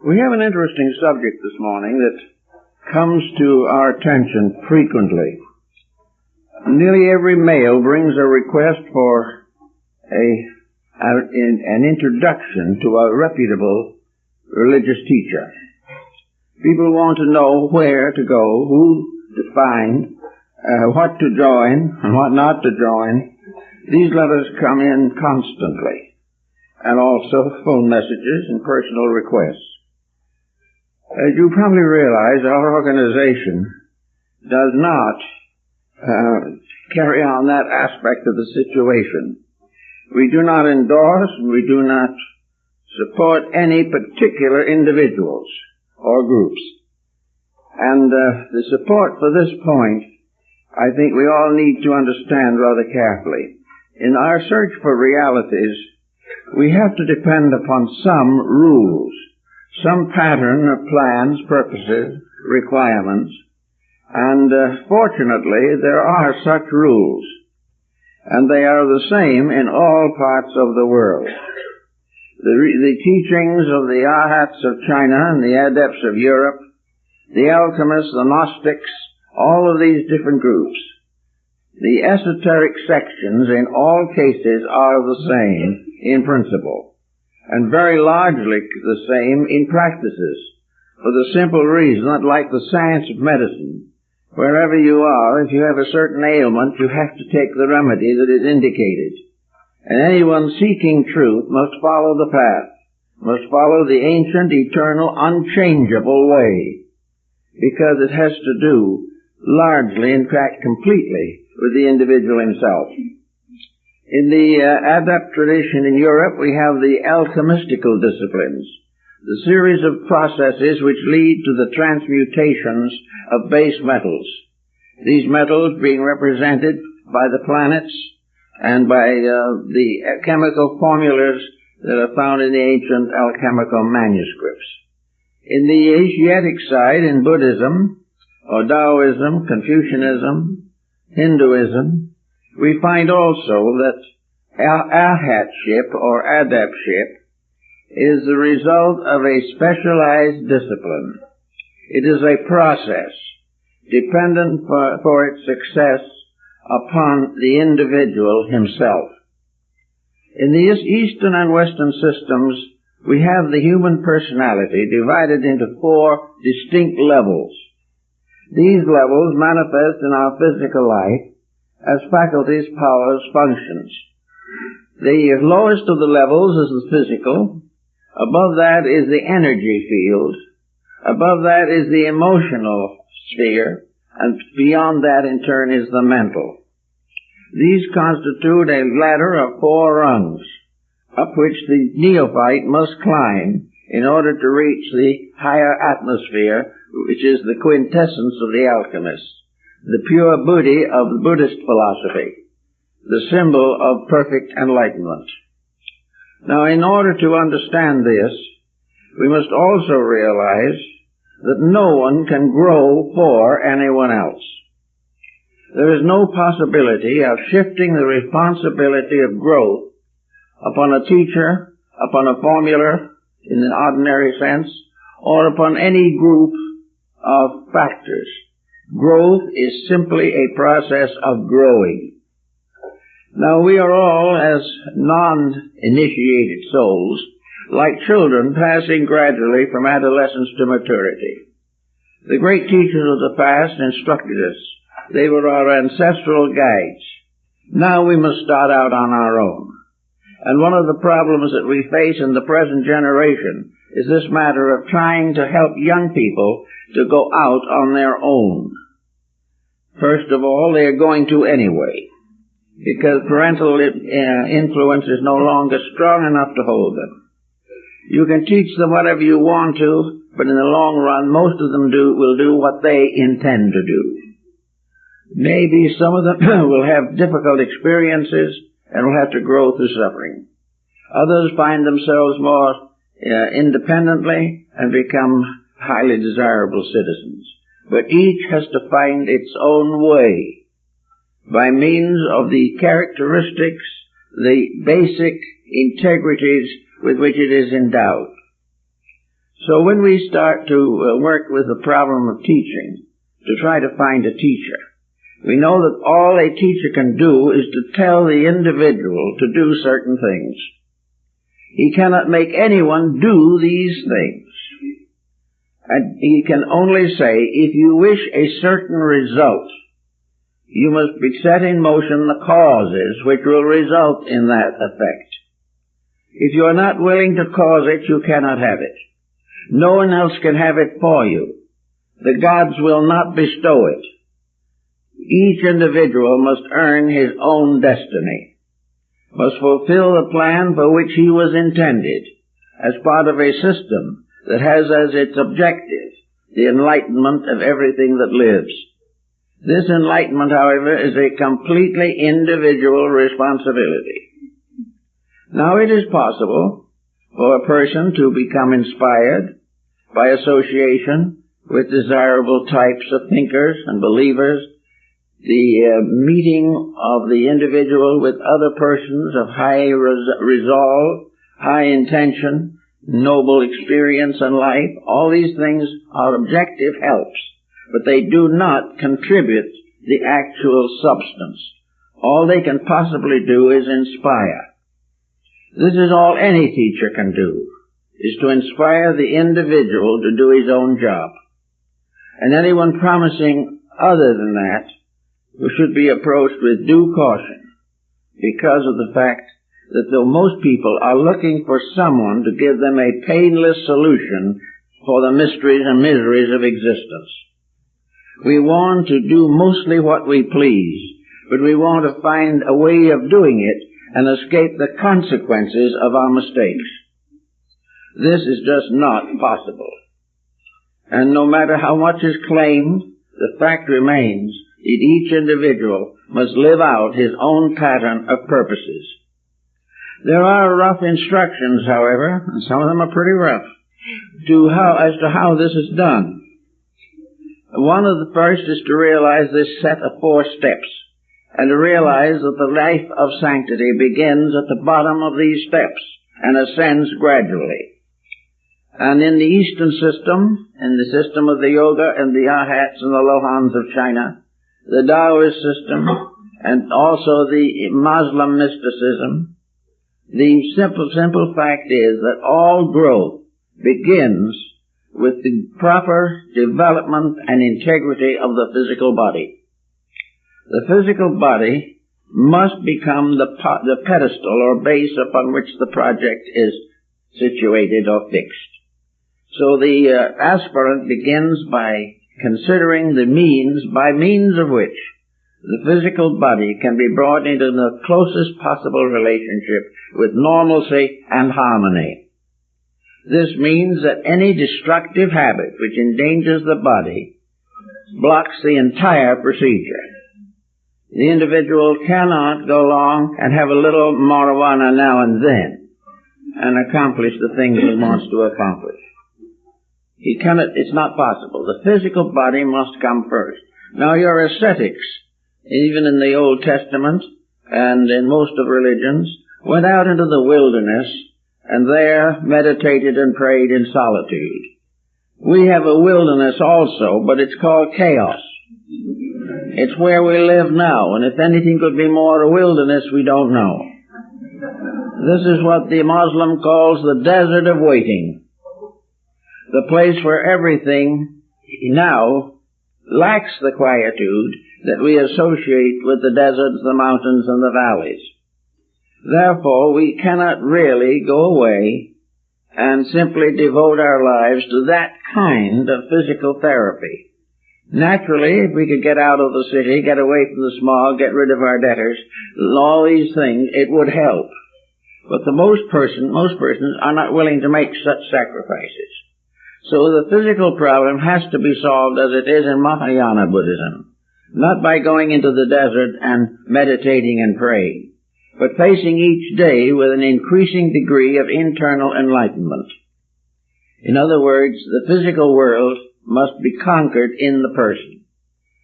We have an interesting subject this morning that comes to our attention frequently. Nearly every male brings a request for an introduction to a reputable religious teacher. People want to know where to go, who to find, what to join and what not to join. These letters come in constantly, and also phone messages and personal requests. As you probably realize, our organization does not carry on that aspect of the situation. We do not endorse, we do not support any particular individuals or groups. And the support for this point, I think we all need to understand rather carefully. In our search for realities, we have to depend upon some rules, some pattern of plans, purposes, requirements, and fortunately there are such rules, and they are the same in all parts of the world. The teachings of the Arhats of China and the Adepts of Europe, the alchemists, the Gnostics, all of these different groups, the esoteric sections in all cases are the same in principle, and very largely the same in practices, for the simple reason that, like the science of medicine, wherever you are, if you have a certain ailment, you have to take the remedy that is indicated. And anyone seeking truth must follow the path, must follow the ancient, eternal, unchangeable way, because it has to do largely, in fact completely, with the individual himself. In the adept tradition in Europe, we have the alchemistical disciplines, the series of processes which lead to the transmutations of base metals. These metals being represented by the planets and by the chemical formulas that are found in the ancient alchemical manuscripts. In the Asiatic side, in Buddhism, or Taoism, Confucianism, Hinduism, we find also that arhatship or adeptship is the result of a specialized discipline. It is a process dependent for its success upon the individual himself. In the Eastern and Western systems, we have the human personality divided into 4 distinct levels. These levels manifest in our physical life as faculties, powers, functions. The lowest of the levels is the physical. Above that is the energy field. Above that is the emotional sphere. And beyond that, in turn, is the mental. These constitute a ladder of 4 rungs, up which the neophyte must climb in order to reach the higher atmosphere, which is the quintessence of the alchemist, the pure Buddhi of the Buddhist philosophy, the symbol of perfect enlightenment. Now, in order to understand this, we must also realize that no one can grow for anyone else. There is no possibility of shifting the responsibility of growth upon a teacher, upon a formula in an ordinary sense, or upon any group of factors. Growth is simply a process of growing. Now, we are all, as non-initiated souls, like children passing gradually from adolescence to maturity. The great teachers of the past instructed us. They were our ancestral guides. Now we must start out on our own. And one of the problems that we face in the present generation is this matter of trying to help young people to go out on their own. First of all, they are going to anyway, because parental influence is no longer strong enough to hold them. You can teach them whatever you want to, but in the long run, most of them will do what they intend to do. Maybe some of them will have difficult experiences and will have to grow through suffering. Others find themselves more independently and become highly desirable citizens. But each has to find its own way by means of the characteristics, the basic integrities with which it is endowed. So when we start to work with the problem of teaching, to try to find a teacher, we know that all a teacher can do is to tell the individual to do certain things. He cannot make anyone do these things. And he can only say, if you wish a certain result, you must be set in motion the causes which will result in that effect. If you are not willing to cause it, you cannot have it. No one else can have it for you. The gods will not bestow it. Each individual must earn his own destiny, must fulfill the plan for which he was intended, as part of a system that has as its objective the enlightenment of everything that lives. This enlightenment, however, is a completely individual responsibility. Now, it is possible for a person to become inspired by association with desirable types of thinkers and believers, the meeting of the individual with other persons of high resolve, high intention, noble experience in life. All these things are objective helps, but they do not contribute the actual substance. All they can possibly do is inspire. This is all any teacher can do, is to inspire the individual to do his own job. And anyone promising other than that should be approached with due caution, because of the fact that though most people are looking for someone to give them a painless solution for the mysteries and miseries of existence. We want to do mostly what we please, but we want to find a way of doing it and escape the consequences of our mistakes. This is just not possible. And no matter how much is claimed, the fact remains that each individual must live out his own pattern of purposes. There are rough instructions, however, and some of them are pretty rough, as to how this is done. One of the first is to realize this set of 4 steps, and to realize that the life of sanctity begins at the bottom of these steps and ascends gradually. And in the Eastern system, in the system of the Yoga and the Arhats and the Lohans of China, the Taoist system, and also the Muslim mysticism, the simple fact is that all growth begins with the proper development and integrity of the physical body. The physical body must become the pedestal or base upon which the project is situated or fixed. So the aspirant begins by considering the means by means of which the physical body can be brought into the closest possible relationship with normalcy and harmony. This means that any destructive habit which endangers the body blocks the entire procedure. The individual cannot go along and have a little marijuana now and then and accomplish the things he wants to accomplish. He cannot, it's not possible. The physical body must come first. Now your ascetics, even in the Old Testament and in most of religions, went out into the wilderness and there meditated and prayed in solitude. We have a wilderness also, but it's called chaos. It's where we live now, and if anything could be more a wilderness, we don't know. This is what the Muslim calls the desert of waiting. The place where everything now lacks the quietude that we associate with the deserts, the mountains, and the valleys. Therefore, we cannot really go away and simply devote our lives to that kind of physical therapy. Naturally, if we could get out of the city, get away from the smog, get rid of our debtors, all these things, it would help. But most persons are not willing to make such sacrifices. So the physical problem has to be solved as it is in Mahayana Buddhism, not by going into the desert and meditating and praying, but facing each day with an increasing degree of internal enlightenment. In other words, the physical world must be conquered in the person.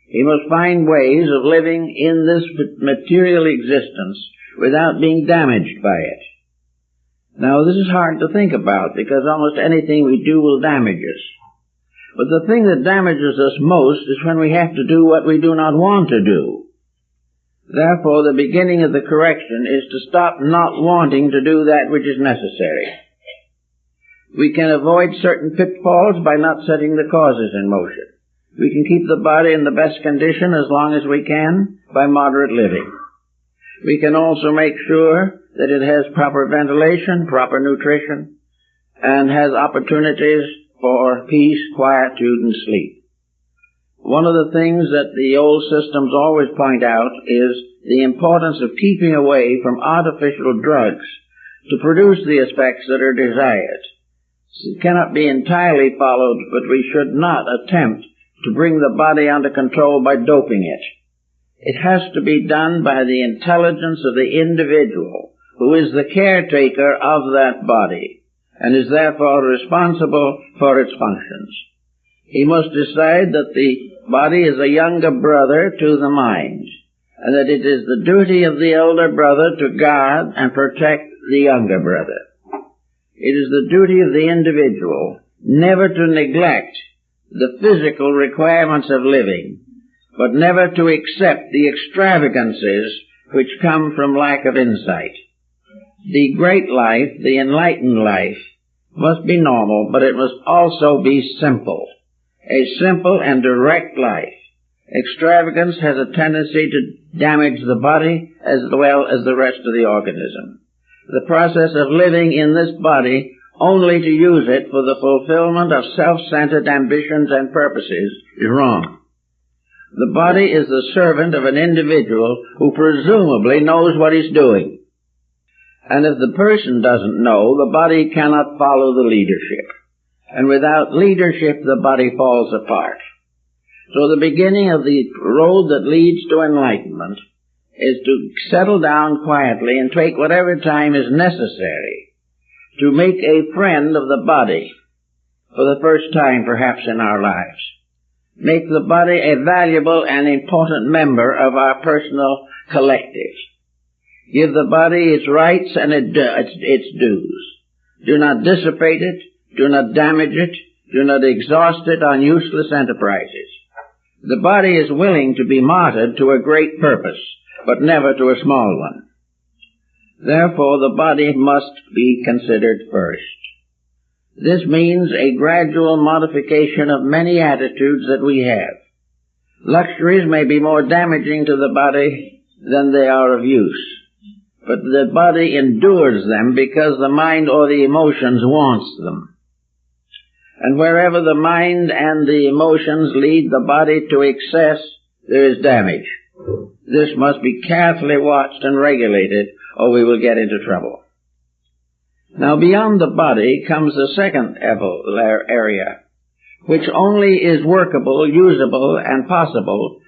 He must find ways of living in this material existence without being damaged by it. Now, this is hard to think about because almost anything we do will damage us. But the thing that damages us most is when we have to do what we do not want to do. Therefore, the beginning of the correction is to stop not wanting to do that which is necessary. We can avoid certain pitfalls by not setting the causes in motion. We can keep the body in the best condition as long as we can by moderate living. We can also make sure that it has proper ventilation, proper nutrition, and has opportunities for peace, quietude, and sleep. One of the things that the old systems always point out is the importance of keeping away from artificial drugs to produce the effects that are desired. It cannot be entirely followed, but we should not attempt to bring the body under control by doping it. It has to be done by the intelligence of the individual, who is the caretaker of that body, and is therefore responsible for its functions. He must decide that the body is a younger brother to the mind, and that it is the duty of the elder brother to guard and protect the younger brother. It is the duty of the individual never to neglect the physical requirements of living, but never to accept the extravagances which come from lack of insight. The great life, the enlightened life, must be normal, but it must also be simple. A simple and direct life. Extravagance has a tendency to damage the body as well as the rest of the organism. The process of living in this body only to use it for the fulfillment of self-centered ambitions and purposes is wrong. The body is the servant of an individual who presumably knows what he's doing. And if the person doesn't know, the body cannot follow the leadership. And without leadership, the body falls apart. So the beginning of the road that leads to enlightenment is to settle down quietly and take whatever time is necessary to make a friend of the body for the first time perhaps in our lives. Make the body a valuable and important member of our personal collective. Give the body its rights and its dues. Do not dissipate it. Do not damage it. Do not exhaust it on useless enterprises. The body is willing to be martyred to a great purpose, but never to a small one. Therefore, the body must be considered first. This means a gradual modification of many attitudes that we have. Luxuries may be more damaging to the body than they are of use, but the body endures them because the mind or the emotions wants them. And wherever the mind and the emotions lead the body to excess, there is damage. This must be carefully watched and regulated, or we will get into trouble. Now, beyond the body comes the second area, which only is workable, usable, and possible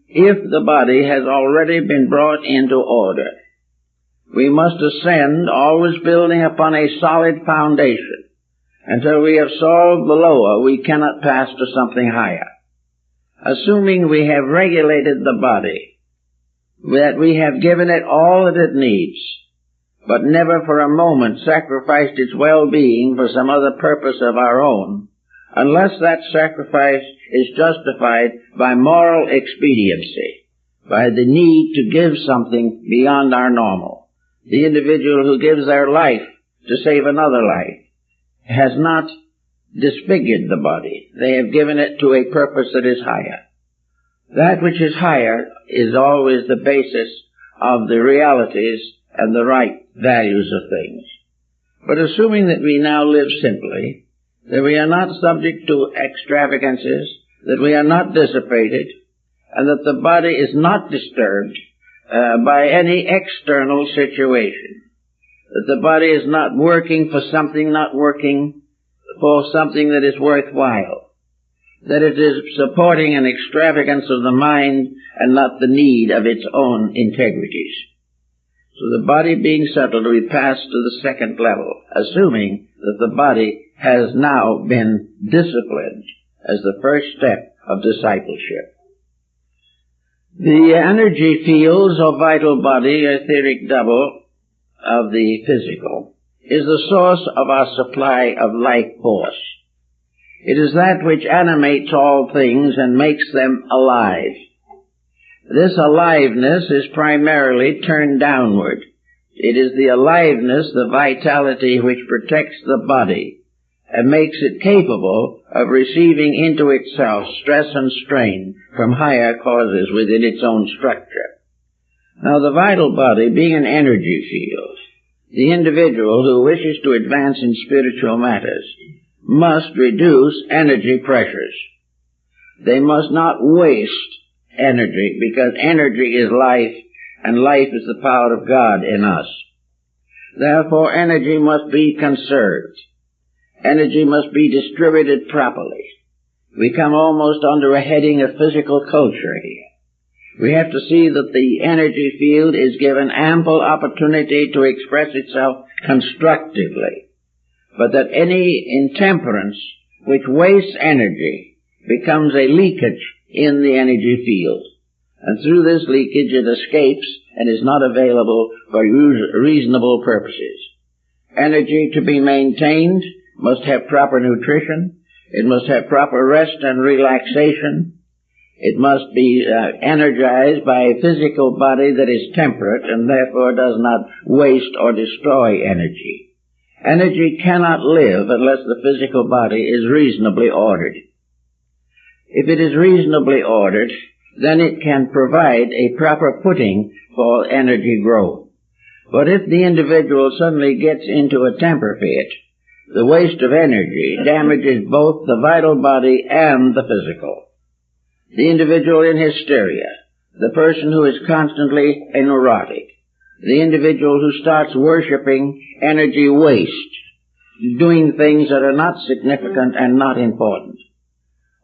if the body has already been brought into order. We must ascend, always building upon a solid foundation. Until we have solved the lower, we cannot pass to something higher. Assuming we have regulated the body, that we have given it all that it needs, but never for a moment sacrificed its well-being for some other purpose of our own, unless that sacrifice is justified by moral expediency, by the need to give something beyond our normal. The individual who gives their life to save another life has not disfigured the body. They have given it to a purpose that is higher. That which is higher is always the basis of the realities and the right values of things. But assuming that we now live simply, that we are not subject to extravagances, that we are not dissipated, and that the body is not disturbed by any external situation, that the body is not working for something, not working for something that is worthwhile, that it is supporting an extravagance of the mind and not the need of its own integrities. So the body being settled, we pass to the second level, assuming that the body has now been disciplined as the first step of discipleship. The energy fields or vital body, etheric double of the physical, is the source of our supply of life force. It is that which animates all things and makes them alive. This aliveness is primarily turned downward. It is the aliveness, the vitality, which protects the body and makes it capable of receiving into itself stress and strain from higher causes within its own structure. Now, the vital body being an energy field, the individual who wishes to advance in spiritual matters must reduce energy pressures. They must not waste energy, because energy is life, and life is the power of God in us. Therefore, energy must be conserved. Energy must be distributed properly. We come almost under a heading of physical culture here. We have to see that the energy field is given ample opportunity to express itself constructively, but that any intemperance which wastes energy becomes a leakage in the energy field. And through this leakage it escapes and is not available for reasonable purposes. Energy to be maintained must have proper nutrition. It must have proper rest and relaxation. It must be energized by a physical body that is temperate and therefore does not waste or destroy energy. Energy cannot live unless the physical body is reasonably ordered. If it is reasonably ordered, then it can provide a proper footing for energy growth. But if the individual suddenly gets into a temper fit, the waste of energy damages both the vital body and the physical. The individual in hysteria, the person who is constantly a neurotic, the individual who starts worshiping energy waste, doing things that are not significant and not important.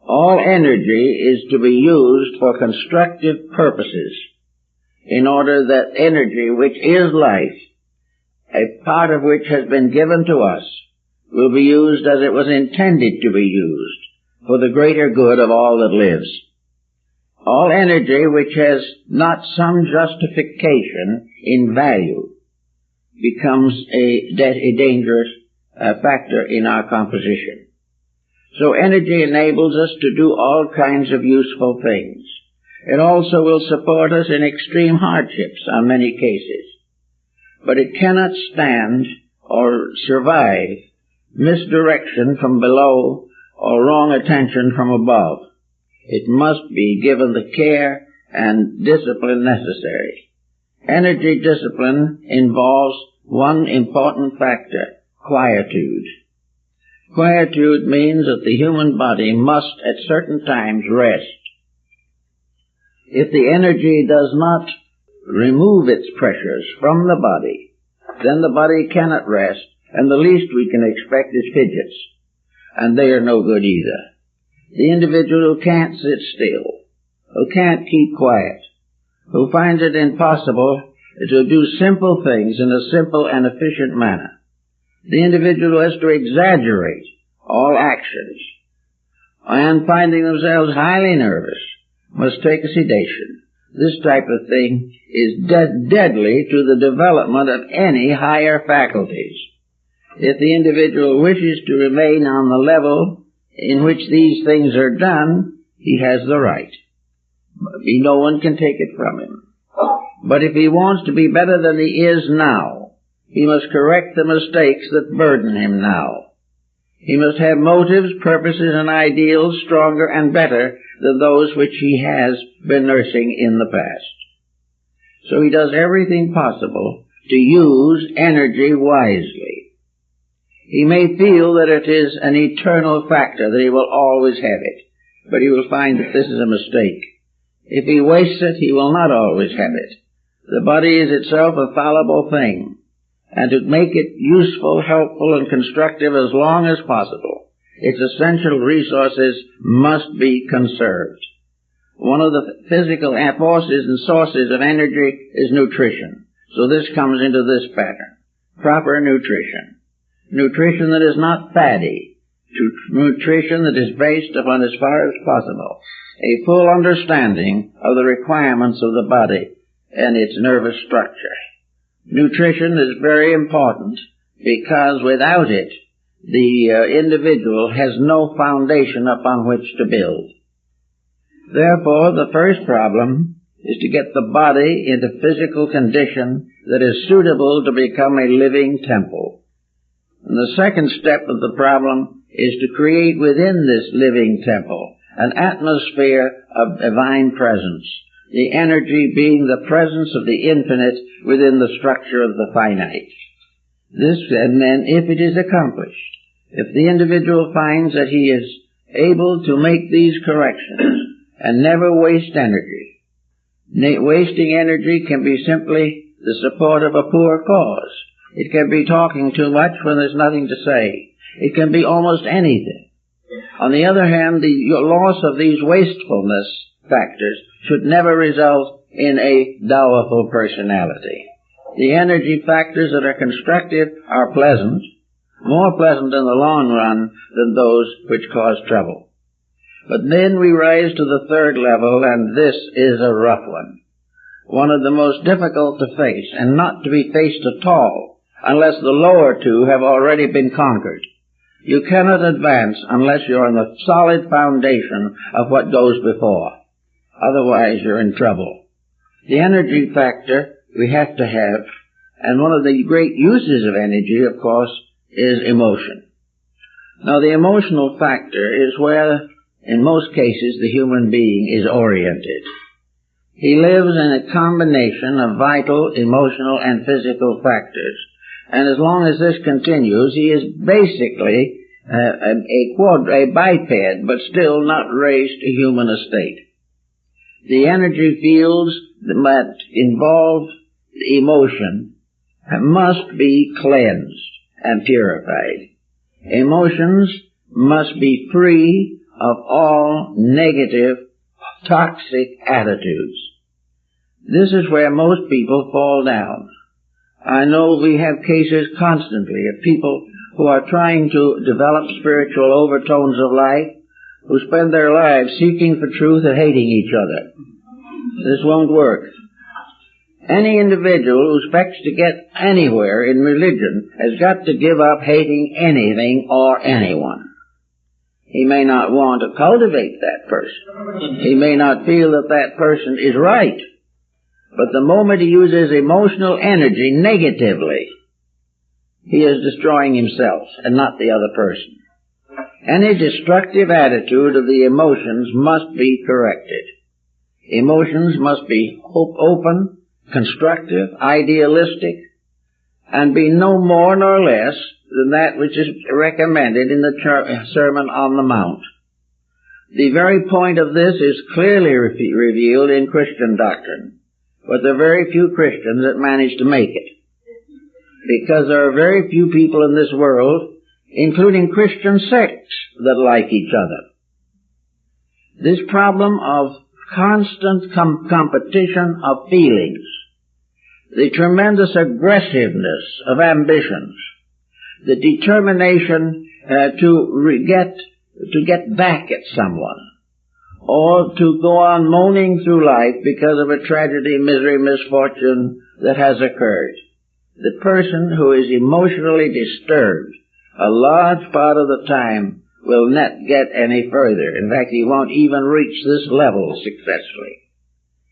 All energy is to be used for constructive purposes in order that energy, which is life, a part of which has been given to us, will be used as it was intended to be used for the greater good of all that lives. All energy which has not some justification in value becomes a dangerous factor in our composition. So energy enables us to do all kinds of useful things. It also will support us in extreme hardships on many cases. But it cannot stand or survive misdirection from below or wrong attention from above. It must be given the care and discipline necessary. Energy discipline involves one important factor: quietude. Quietude means that the human body must at certain times rest. If the energy does not remove its pressures from the body, then the body cannot rest, and the least we can expect is fidgets, and they are no good either. The individual who can't sit still, who can't keep quiet, who finds it impossible to do simple things in a simple and efficient manner, the individual has to exaggerate all actions, and finding themselves highly nervous, must take a sedation. This type of thing is deadly to the development of any higher faculties. If the individual wishes to remain on the level in which these things are done, he has the right. No one can take it from him. But if he wants to be better than he is now, he must correct the mistakes that burden him now. He must have motives, purposes, and ideals stronger and better than those which he has been nursing in the past. So he does everything possible to use energy wisely. He may feel that it is an eternal factor, that he will always have it, but he will find that this is a mistake. If he wastes it, he will not always have it. The body is itself a fallible thing, and to make it useful, helpful, and constructive as long as possible, its essential resources must be conserved. One of the physical forces and sources of energy is nutrition. So this comes into this pattern. Proper nutrition. Nutrition that is not fatty. Nutrition that is based upon, as far as possible, a full understanding of the requirements of the body and its nervous structure. Nutrition is very important because without it, the individual has no foundation upon which to build. Therefore, the first problem is to get the body into physical condition that is suitable to become a living temple. And the second step of the problem is to create within this living temple an atmosphere of divine presence, the energy being the presence of the infinite within the structure of the finite. This, and then, if it is accomplished, if the individual finds that he is able to make these corrections and never waste energy, wasting energy can be simply the support of a poor cause. It can be talking too much when there's nothing to say. It can be almost anything. On the other hand, the loss of these wastefulness factors should never result in a doubtful personality. The energy factors that are constructive are pleasant, more pleasant in the long run than those which cause trouble. But then we rise to the third level, and this is a rough one of the most difficult to face, and not to be faced at all, unless the lower two have already been conquered. You cannot advance unless you're on the solid foundation of what goes before. Otherwise, you're in trouble. The energy factor we have to have, and one of the great uses of energy, of course, is emotion. Now, the emotional factor is where, in most cases, the human being is oriented. He lives in a combination of vital, emotional, and physical factors. And as long as this continues, he is basically a biped, but still not raised to human estate. The energy fields that involve emotion must be cleansed and purified. Emotions must be free of all negative, toxic attitudes. This is where most people fall down. I know we have cases constantly of people who are trying to develop spiritual overtones of life, who spend their lives seeking for truth and hating each other. This won't work. Any individual who expects to get anywhere in religion has got to give up hating anything or anyone. He may not want to cultivate that person. He may not feel that that person is right. But the moment he uses emotional energy negatively, he is destroying himself and not the other person. Any destructive attitude of the emotions must be corrected. Emotions must be open, constructive, idealistic, and be no more nor less than that which is recommended in the Sermon on the Mount. The very point of this is clearly revealed in Christian doctrine. But there are very few Christians that manage to make it. Because there are very few people in this world, including Christian sects, that like each other. This problem of constant competition of feelings, the tremendous aggressiveness of ambitions, the determination to get back at someone, or to go on moaning through life because of a tragedy, misery, misfortune that has occurred. The person who is emotionally disturbed a large part of the time will not get any further. In fact, he won't even reach this level successfully.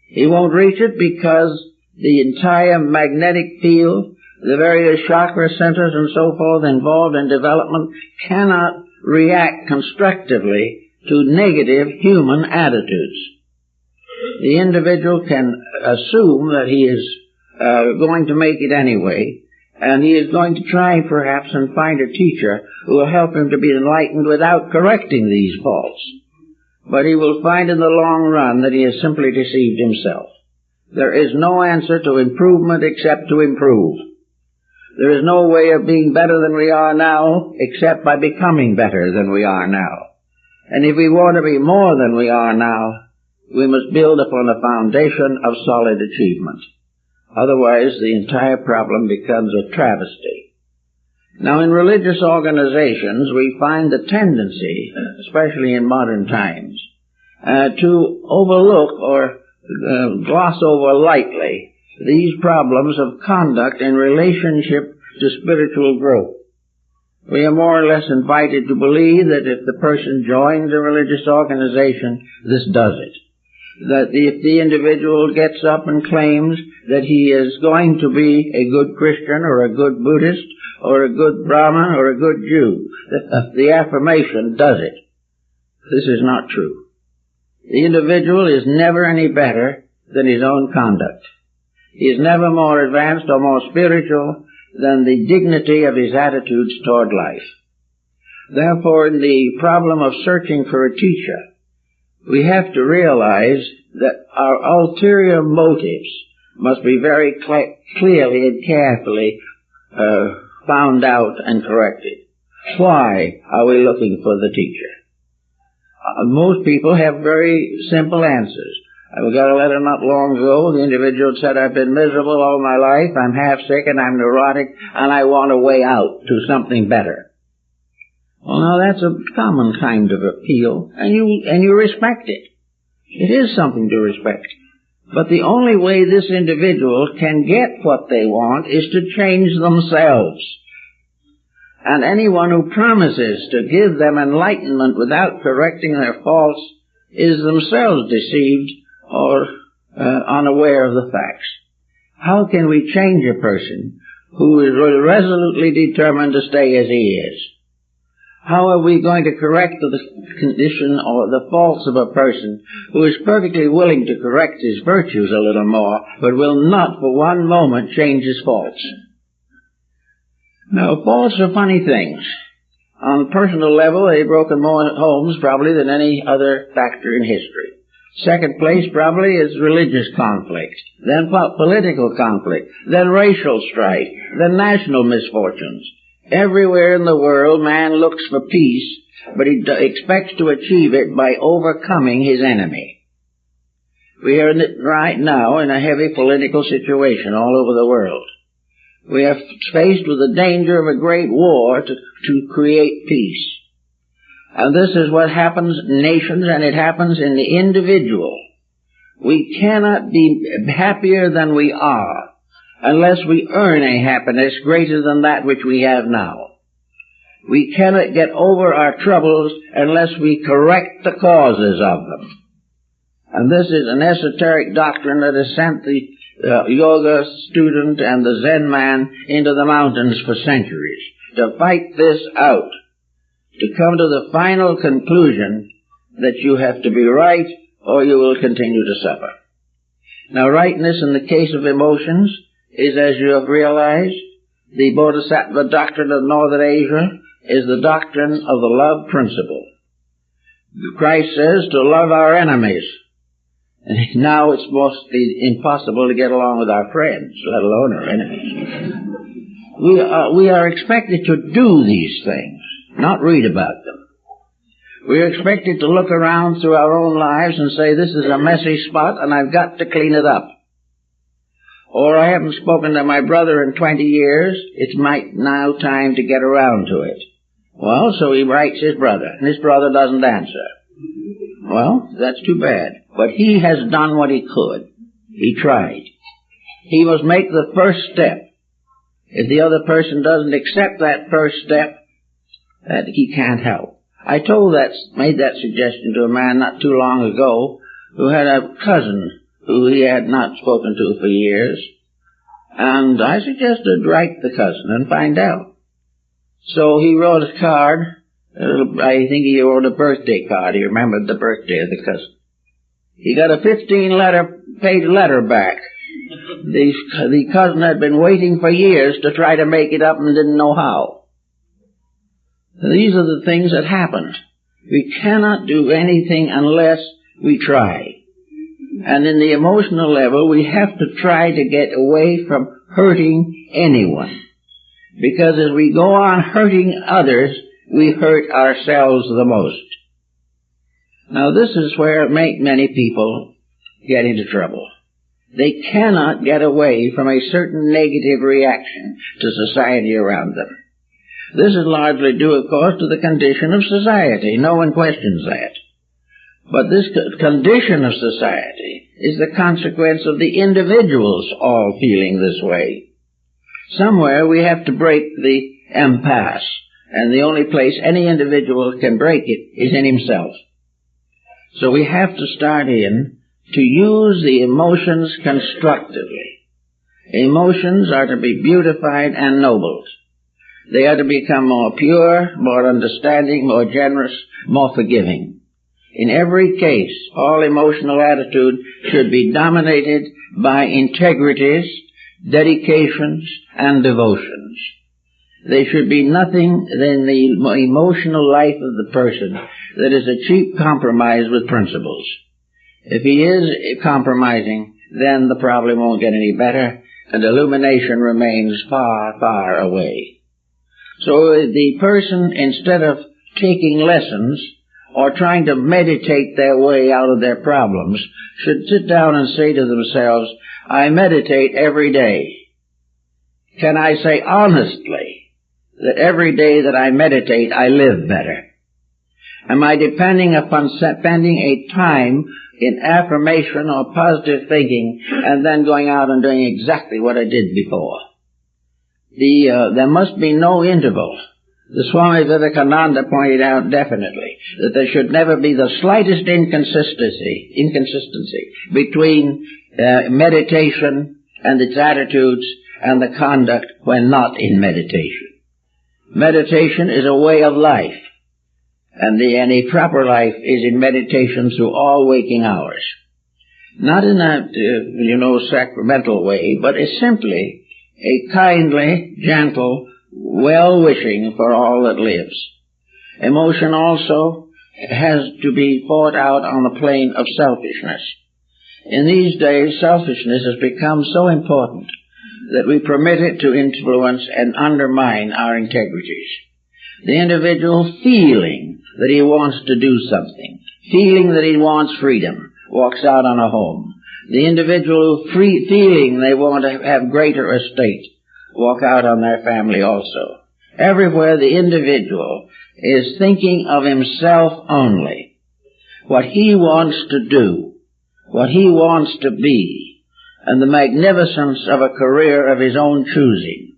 He won't reach it because the entire magnetic field, the various chakra centers and so forth involved in development cannot react constructively to negative human attitudes. The individual can assume that he is going to make it anyway, and he is going to try perhaps and find a teacher who will help him to be enlightened without correcting these faults. But he will find in the long run that he has simply deceived himself. There is no answer to improvement except to improve. There is no way of being better than we are now except by becoming better than we are now. And if we want to be more than we are now, we must build upon a foundation of solid achievement. Otherwise, the entire problem becomes a travesty. Now, in religious organizations, we find the tendency, especially in modern times, to overlook or gloss over lightly these problems of conduct in relationship to spiritual growth. We are more or less invited to believe that if the person joins a religious organization, this does it. That if the individual gets up and claims that he is going to be a good Christian or a good Buddhist or a good Brahmin or a good Jew, that the affirmation does it. This is not true. The individual is never any better than his own conduct. He is never more advanced or more spiritual than the dignity of his attitudes toward life. Therefore, in the problem of searching for a teacher, we have to realize that our ulterior motives must be very clearly and carefully found out and corrected. Why are we looking for the teacher? Most people have very simple answers. I got a letter not long ago. The individual said, I've been miserable all my life, I'm half sick and I'm neurotic, and I want a way out to something better. Well, now that's a common kind of appeal, and you respect it. It is something to respect. But the only way this individual can get what they want is to change themselves. And anyone who promises to give them enlightenment without correcting their faults is themselves deceived or unaware of the facts. How can we change a person who is resolutely determined to stay as he is? How are we going to correct the condition or the faults of a person who is perfectly willing to correct his virtues a little more, but will not for one moment change his faults? Now, faults are funny things. On a personal level, they've broken more homes probably than any other factor in history. Second place probably is religious conflict, then political conflict, then racial strife, then national misfortunes. Everywhere in the world, man looks for peace, but he expects to achieve it by overcoming his enemy. We are right now in a heavy political situation all over the world. We are faced with the danger of a great war to create peace. And this is what happens in nations, and it happens in the individual. We cannot be happier than we are unless we earn a happiness greater than that which we have now. We cannot get over our troubles unless we correct the causes of them. And this is an esoteric doctrine that has sent the yoga student and the Zen man into the mountains for centuries, to fight this out, to come to the final conclusion that you have to be right or you will continue to suffer. Now, rightness in the case of emotions is, as you have realized, the Bodhisattva doctrine of Northern Asia is the doctrine of the love principle. Christ says to love our enemies. And now it's mostly impossible to get along with our friends, let alone our enemies. We are expected to do these things, not read about them. We are expected to look around through our own lives and say, this is a messy spot and I've got to clean it up. Or I haven't spoken to my brother in 20 years, it's now time to get around to it. Well, so he writes his brother, and his brother doesn't answer. Well, that's too bad. But he has done what he could. He tried. He must make the first step. If the other person doesn't accept that first step, that he can't help. I made that suggestion to a man not too long ago who had a cousin who he had not spoken to for years. And I suggested write the cousin and find out. So he wrote a card. I think he wrote a birthday card. He remembered the birthday of the cousin. He got a 15-page letter back. The cousin had been waiting for years to try to make it up and didn't know how. These are the things that happen. We cannot do anything unless we try. And in the emotional level, we have to try to get away from hurting anyone. Because as we go on hurting others, we hurt ourselves the most. Now this is where many people get into trouble. They cannot get away from a certain negative reaction to society around them. This is largely due, of course, to the condition of society. No one questions that. But this condition of society is the consequence of the individuals all feeling this way. Somewhere we have to break the impasse, and the only place any individual can break it is in himself. So we have to start in to use the emotions constructively. Emotions are to be beautified and nobled. They are to become more pure, more understanding, more generous, more forgiving. In every case, all emotional attitude should be dominated by integrities, dedications, and devotions. There should be nothing in the emotional life of the person that is a cheap compromise with principles. If he is compromising, then the problem won't get any better, and illumination remains far, far away. So the person, instead of taking lessons or trying to meditate their way out of their problems, should sit down and say to themselves, I meditate every day. Can I say honestly that every day that I meditate, I live better? Am I depending upon spending a time in affirmation or positive thinking and then going out and doing exactly what I did before? There must be no interval. The Swami Vivekananda pointed out definitely that there should never be the slightest inconsistency between meditation and its attitudes and the conduct when not in meditation. Meditation is a way of life, and a proper life is in meditation through all waking hours. Not in a sacramental way, but it's simply a kindly, gentle, well-wishing for all that lives. Emotion also has to be fought out on the plane of selfishness. In these days, selfishness has become so important that we permit it to influence and undermine our integrities. The individual feeling that he wants to do something, feeling that he wants freedom, walks out on a home. The individual feeling they want to have greater estate, walk out on their family also. Everywhere the individual is thinking of himself only, what he wants to do, what he wants to be, and the magnificence of a career of his own choosing.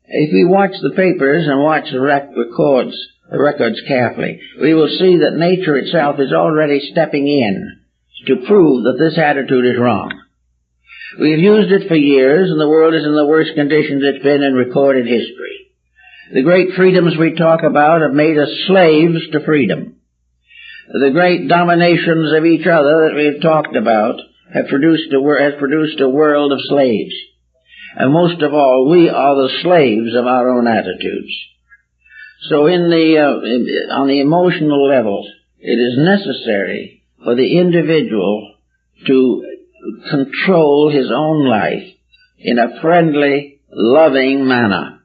If we watch the papers and watch the records carefully, we will see that nature itself is already stepping in to prove that this attitude is wrong. We have used it for years, and the world is in the worst conditions it's been in recorded history. The great freedoms we talk about have made us slaves to freedom. The great dominations of each other that we've talked about has produced a world of slaves. And most of all, we are the slaves of our own attitudes. So on the emotional level, it is necessary for the individual to control his own life in a friendly, loving manner,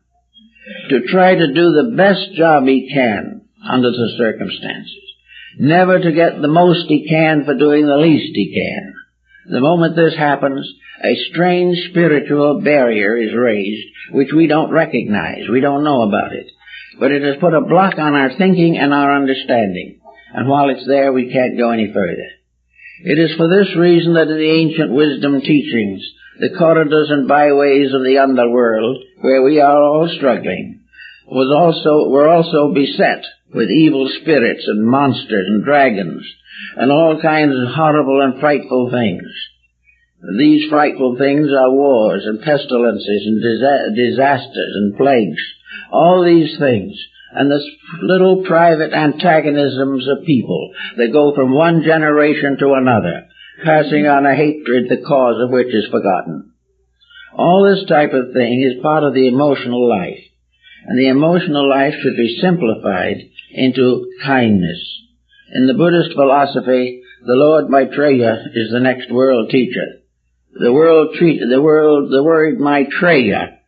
to try to do the best job he can under the circumstances, never to get the most he can for doing the least he can. The moment this happens, a strange spiritual barrier is raised which we don't recognize, we don't know about it, but it has put a block on our thinking and our understanding, and while it's there we can't go any further. It is for this reason that in the ancient wisdom teachings, the corridors and byways of the underworld, where we are all struggling, were also beset with evil spirits and monsters and dragons and all kinds of horrible and frightful things. These frightful things are wars and pestilences and disasters and plagues, all these things, and the little private antagonisms of people that go from one generation to another, passing on a hatred the cause of which is forgotten. All this type of thing is part of the emotional life, and the emotional life should be simplified into kindness. In the Buddhist philosophy, the Lord Maitreya is the next world teacher. The word Maitreya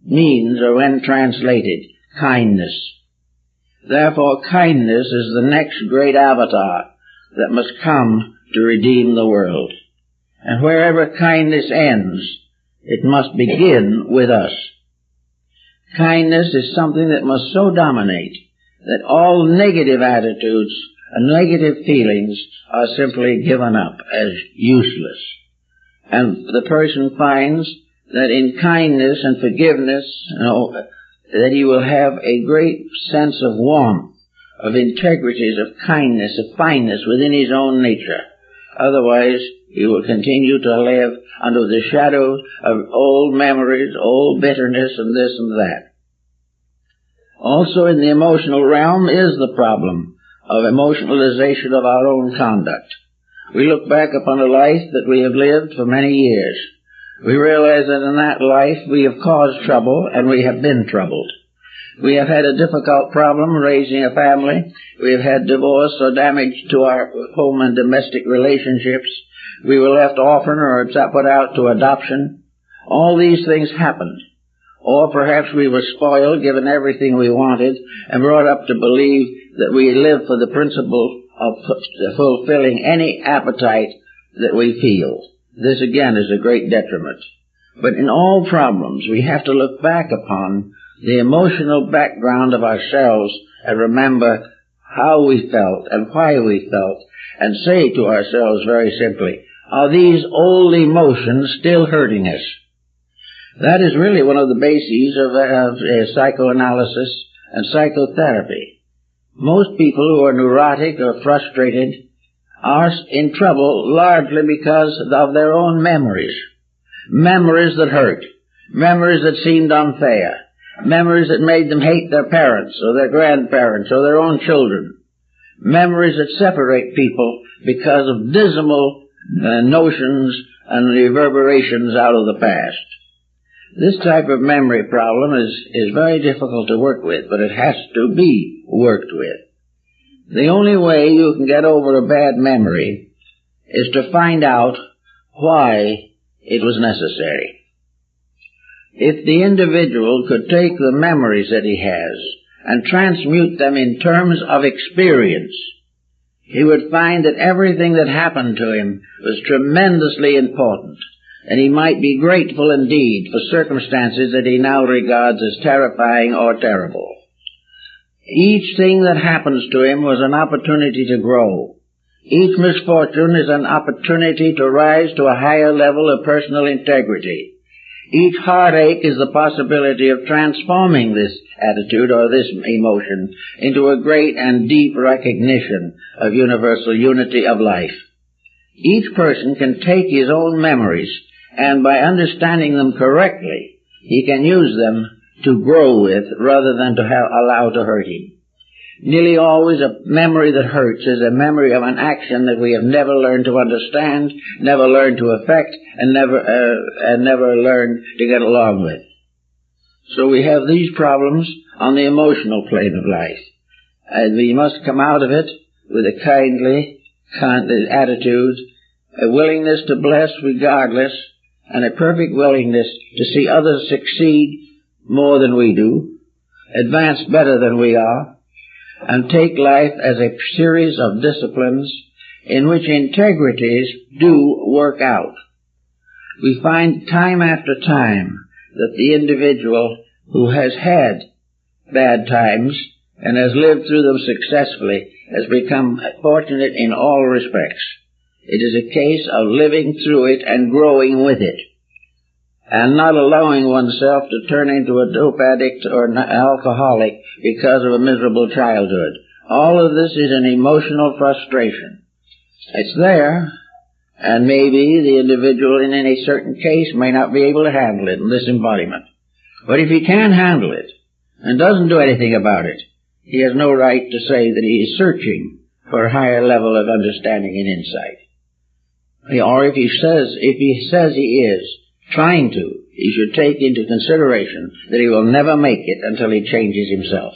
means, or when translated, kindness. Therefore, kindness is the next great avatar that must come to redeem the world. And wherever kindness ends, it must begin with us. Kindness is something that must so dominate that all negative attitudes and negative feelings are simply given up as useless. And the person finds that in kindness and forgiveness, that he will have a great sense of warmth, of integrities, of kindness, of fineness within his own nature. Otherwise, he will continue to live under the shadow of old memories, old bitterness, and this and that. Also in the emotional realm is the problem of emotionalization of our own conduct. We look back upon a life that we have lived for many years. We realize that in that life we have caused trouble and we have been troubled. We have had a difficult problem raising a family. We have had divorce or damage to our home and domestic relationships. We were left orphan or put out to adoption. All these things happened. Or perhaps we were spoiled, given everything we wanted, and brought up to believe that we live for the principle of fulfilling any appetite that we feel. This again is a great detriment. But in all problems, we have to look back upon the emotional background of ourselves and remember how we felt and why we felt, and say to ourselves very simply, are these old emotions still hurting us? That is really one of the bases of psychoanalysis and psychotherapy. Most people who are neurotic or frustrated are in trouble largely because of their own memories. Memories that hurt. Memories that seemed unfair. Memories that made them hate their parents or their grandparents or their own children. Memories that separate people because of dismal notions and reverberations out of the past. This type of memory problem is very difficult to work with, but it has to be worked with. The only way you can get over a bad memory is to find out why it was necessary. If the individual could take the memories that he has and transmute them in terms of experience, he would find that everything that happened to him was tremendously important, and he might be grateful indeed for circumstances that he now regards as terrifying or terrible. Each thing that happens to him was an opportunity to grow. Each misfortune is an opportunity to rise to a higher level of personal integrity. Each heartache is the possibility of transforming this attitude or this emotion into a great and deep recognition of universal unity of life. Each person can take his own memories, and by understanding them correctly, he can use them to grow with rather than to allow to hurt him. Nearly always a memory that hurts is a memory of an action that we have never learned to understand, never learned to affect, and never learned to get along with. So we have these problems on the emotional plane of life. And we must come out of it with a kindly attitude, a willingness to bless regardless, and a perfect willingness to see others succeed more than we do, advance better than we are, and take life as a series of disciplines in which integrities do work out. We find time after time that the individual who has had bad times and has lived through them successfully has become fortunate in all respects. It is a case of living through it and growing with it, and not allowing oneself to turn into a dope addict or an alcoholic because of a miserable childhood. All of this is an emotional frustration. It's there, and maybe the individual in any certain case may not be able to handle it in this embodiment. But if he can handle it and doesn't do anything about it, he has no right to say that he is searching for a higher level of understanding and insight. Or if he says he is trying to, he should take into consideration that he will never make it until he changes himself.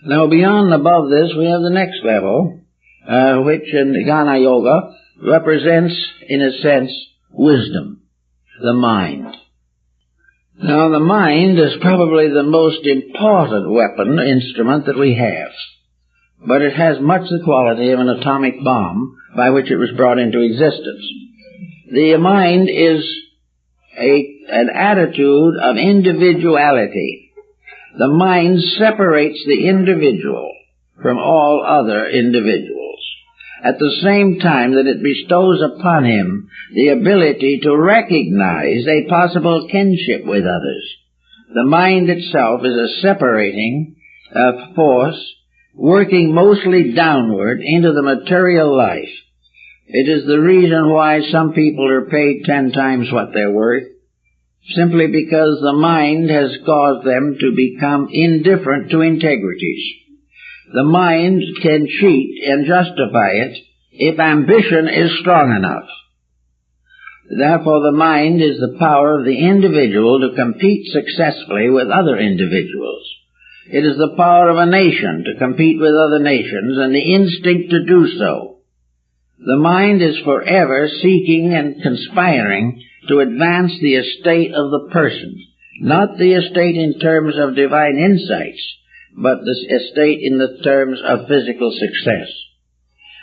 Now beyond and above this, we have the next level, which in Jnana Yoga represents, in a sense, wisdom, the mind. Now the mind is probably the most important instrument that we have, but it has much the quality of an atomic bomb by which it was brought into existence. The mind is an attitude of individuality. The mind separates the individual from all other individuals. at the same time that it bestows upon him the ability to recognize a possible kinship with others. The mind itself is a separating force working mostly downward into the material life. It is the reason why some people are paid 10 times what they're worth, simply because the mind has caused them to become indifferent to integrities. The mind can cheat and justify it if ambition is strong enough. Therefore, the mind is the power of the individual to compete successfully with other individuals. It is the power of a nation to compete with other nations and the instinct to do so. The mind is forever seeking and conspiring to advance the estate of the person, not the estate in terms of divine insights, but the estate in the terms of physical success.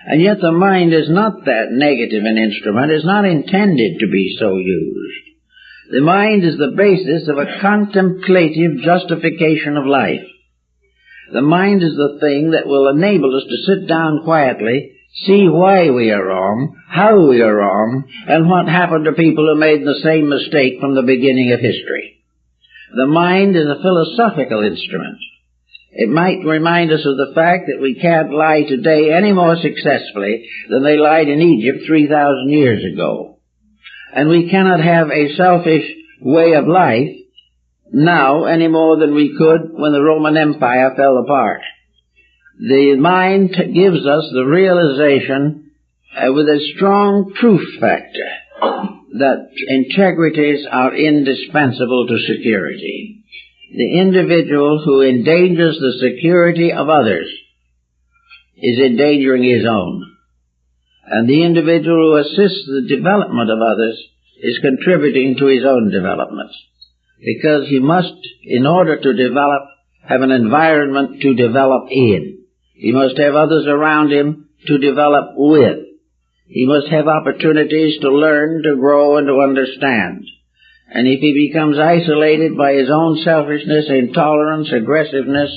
And yet the mind is not that negative an instrument, is not intended to be so used. The mind is the basis of a contemplative justification of life. The mind is the thing that will enable us to sit down quietly, see why we are wrong, how we are wrong, and what happened to people who made the same mistake from the beginning of history. The mind is a philosophical instrument. It might remind us of the fact that we can't lie today any more successfully than they lied in Egypt 3,000 years ago. And we cannot have a selfish way of life now any more than we could when the Roman Empire fell apart. The mind gives us the realization with a strong truth factor that integrities are indispensable to security. The individual who endangers the security of others is endangering his own. And the individual who assists the development of others is contributing to his own development. Because he must, in order to develop, have an environment to develop in. He must have others around him to develop with. He must have opportunities to learn, to grow, and to understand. And if he becomes isolated by his own selfishness, intolerance, aggressiveness,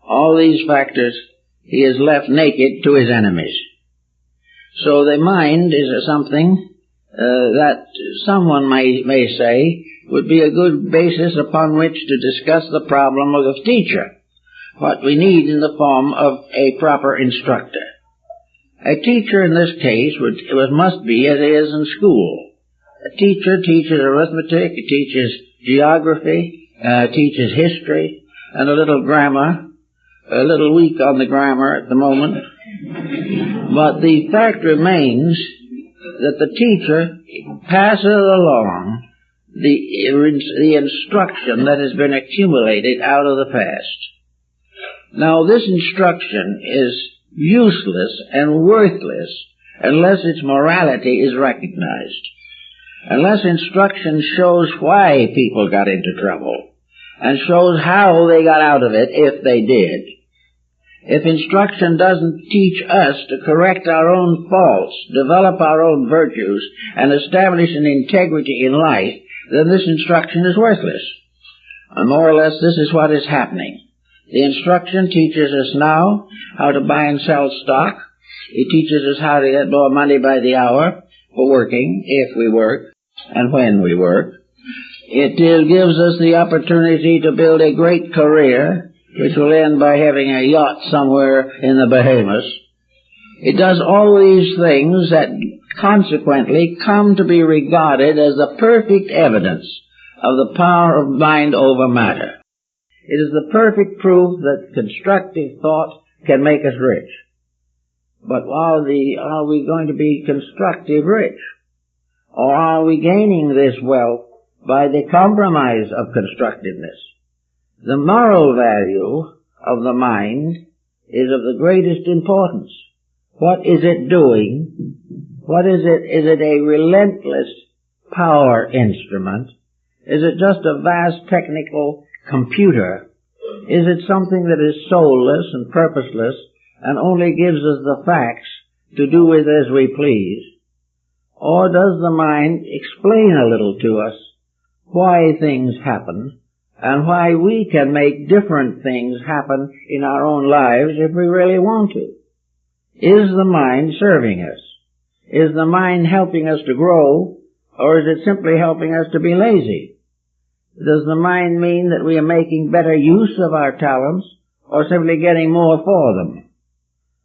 all these factors, he is left naked to his enemies. So the mind is something that someone may say would be a good basis upon which to discuss the problem of the teacher, what we need in the form of a proper instructor. A teacher in this case must be as it is in school. A teacher teaches arithmetic, teaches geography, teaches history, and a little grammar. A little weak on the grammar at the moment. But the fact remains that the teacher passes along the instruction that has been accumulated out of the past. Now, this instruction is useless and worthless unless its morality is recognized. Unless instruction shows why people got into trouble and shows how they got out of it if they did. If instruction doesn't teach us to correct our own faults, develop our own virtues, and establish an integrity in life, then this instruction is worthless. And more or less, this is what is happening. The instruction teaches us now how to buy and sell stock. It teaches us how to get more money by the hour for working, if we work, and when we work. It gives us the opportunity to build a great career, which will end by having a yacht somewhere in the Bahamas. It does all these things that consequently come to be regarded as the perfect evidence of the power of mind over matter. It is the perfect proof that constructive thought can make us rich. But are we going to be constructive rich? Or are we gaining this wealth by the compromise of constructiveness? The moral value of the mind is of the greatest importance. What is it doing? What is it? Is it a relentless power instrument? Is it just a vast technical computer? Is it something that is soulless and purposeless and only gives us the facts to do with as we please? Or does the mind explain a little to us why things happen and why we can make different things happen in our own lives if we really want to? Is the mind serving us? Is the mind helping us to grow, or is it simply helping us to be lazy? Does the mind mean that we are making better use of our talents, or simply getting more for them,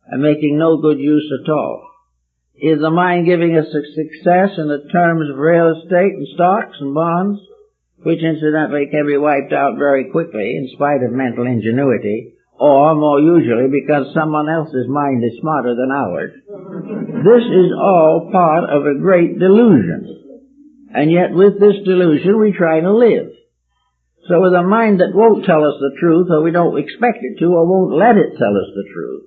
and making no good use at all? Is the mind giving us success in the terms of real estate and stocks and bonds, which incidentally can be wiped out very quickly in spite of mental ingenuity, or more usually because someone else's mind is smarter than ours? This is all part of a great delusion. And yet with this delusion we try to live. So with a mind that won't tell us the truth, or we don't expect it to, or won't let it tell us the truth,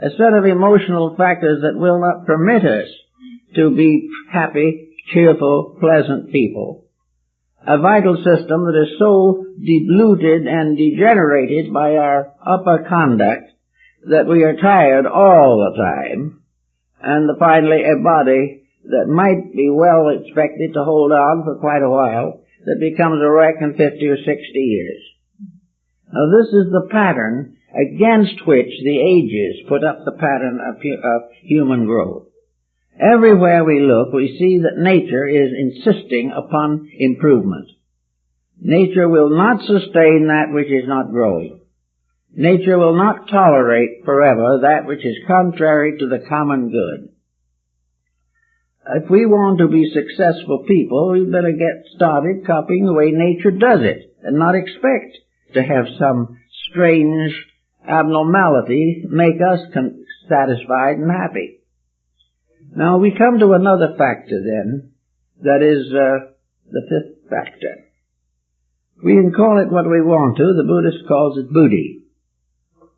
a set of emotional factors that will not permit us to be happy, cheerful, pleasant people, a vital system that is so diluted and degenerated by our upper conduct that we are tired all the time, and finally a body that might be well expected to hold on for quite a while, that becomes a wreck in 50 or 60 years. Now this is the pattern against which the ages put up the pattern of human growth. Everywhere we look, we see that nature is insisting upon improvement. Nature will not sustain that which is not growing. Nature will not tolerate forever that which is contrary to the common good. If we want to be successful people, we better get started copying the way nature does it, and not expect to have some strange abnormality make us satisfied and happy. Now we come to another factor then, that is the fifth factor. We can call it what we want to. The Buddhist calls it Buddhi,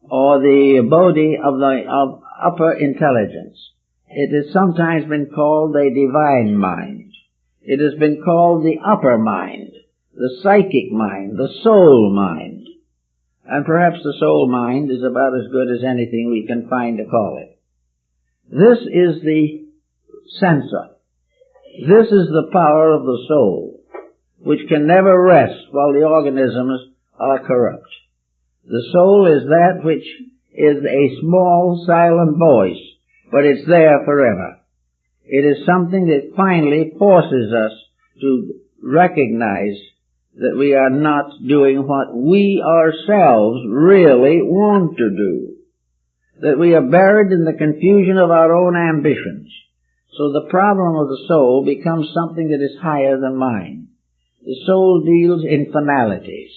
or the Bodhi of upper intelligence. It has sometimes been called the divine mind. It has been called the upper mind, the psychic mind, the soul mind. And perhaps the soul mind is about as good as anything we can find to call it. This is the censor. This is the power of the soul, which can never rest while the organisms are corrupt. The soul is that which is a small, silent voice, but it's there forever. It is something that finally forces us to recognize that we are not doing what we ourselves really want to do, that we are buried in the confusion of our own ambitions. So the problem of the soul becomes something that is higher than mine. The soul deals in finalities.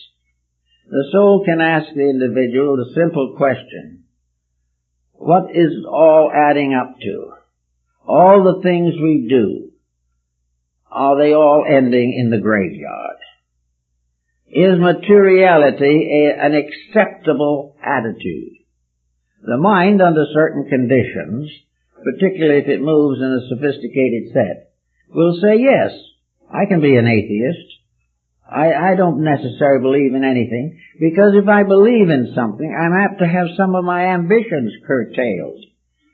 The soul can ask the individual the simple question, what is all adding up to? All the things we do, are they all ending in the graveyard? Is materiality an acceptable attitude? The mind, under certain conditions, particularly if it moves in a sophisticated set, will say, yes, I can be an atheist. I don't necessarily believe in anything, because if I believe in something, I'm apt to have some of my ambitions curtailed.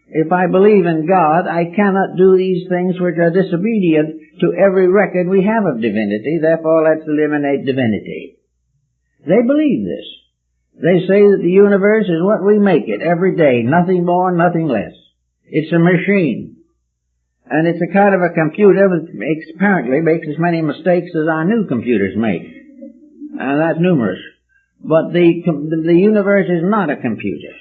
If I believe in God, I cannot do these things which are disobedient to every record we have of divinity, therefore let's eliminate divinity. They believe this. They say that the universe is what we make it every day, nothing more, nothing less. It's a machine. And it's a kind of a computer that apparently makes as many mistakes as our new computers make. And that's numerous. But the universe is not a computer.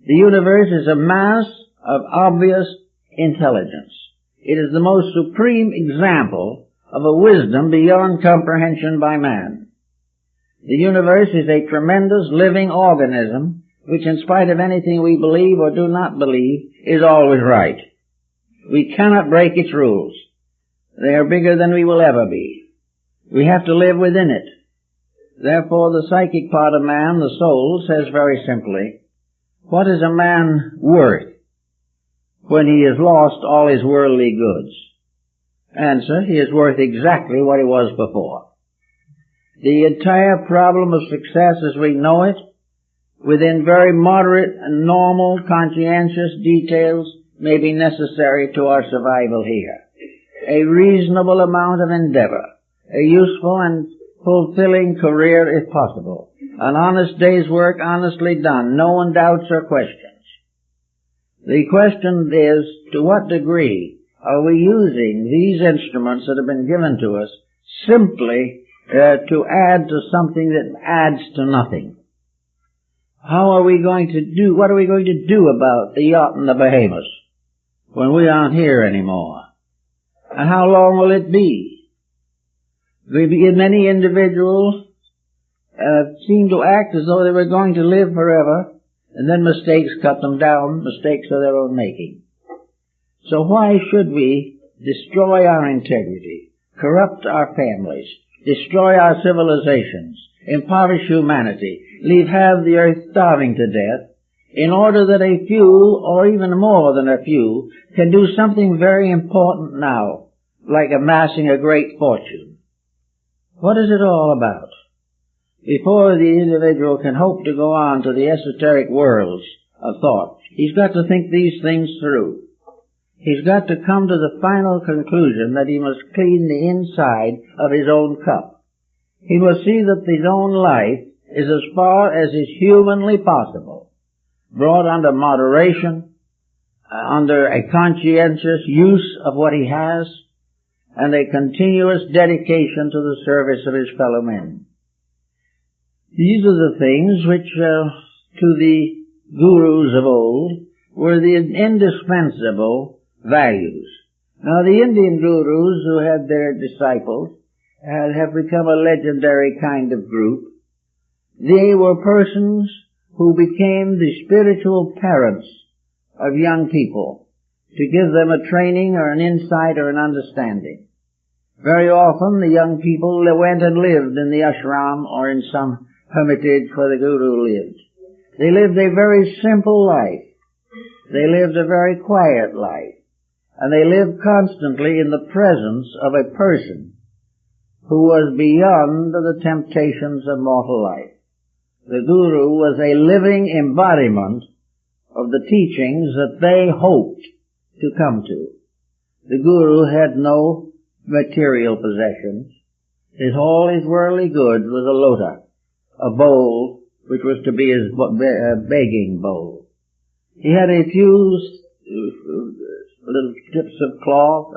The universe is a mass of obvious intelligence. It is the most supreme example of a wisdom beyond comprehension by man. The universe is a tremendous living organism which, in spite of anything we believe or do not believe, is always right. We cannot break its rules. They are bigger than we will ever be. We have to live within it. Therefore, the psychic part of man, the soul, says very simply, what is a man worth when he has lost all his worldly goods? Answer, he is worth exactly what he was before. The entire problem of success as we know it, within very moderate and normal conscientious details, may be necessary to our survival here. A reasonable amount of endeavor, a useful and fulfilling career if possible, an honest day's work honestly done, no one doubts or questions. The question is, to what degree are we using these instruments that have been given to us simply to add to something that adds to nothing? How are we going to do, what are we going to do about the yacht and the Bahamas when we aren't here anymore? And how long will it be? Many individuals seem to act as though they were going to live forever, and then mistakes cut them down, mistakes of their own making. So why should we destroy our integrity, corrupt our families, destroy our civilizations, impoverish humanity, have the earth starving to death, in order that a few, or even more than a few, can do something very important now, like amassing a great fortune? What is it all about? Before the individual can hope to go on to the esoteric worlds of thought, he's got to think these things through. He's got to come to the final conclusion that he must clean the inside of his own cup. He must see that his own life is as far as is humanly possible, brought under moderation, under a conscientious use of what he has, and a continuous dedication to the service of his fellow men. These are the things which, to the gurus of old, were the indispensable values. Now, the Indian gurus who had their disciples have become a legendary kind of group. They were persons who became the spiritual parents of young people to give them a training or an insight or an understanding. Very often the young people went and lived in the ashram or in some hermitage where the guru lived. They lived a very simple life. They lived a very quiet life. And they lived constantly in the presence of a person who was beyond the temptations of mortal life. The guru was a living embodiment of the teachings that they hoped to come to. The guru had no material possessions. All his worldly goods was a lota, a bowl which was to be his begging bowl. He had a few little strips of cloth,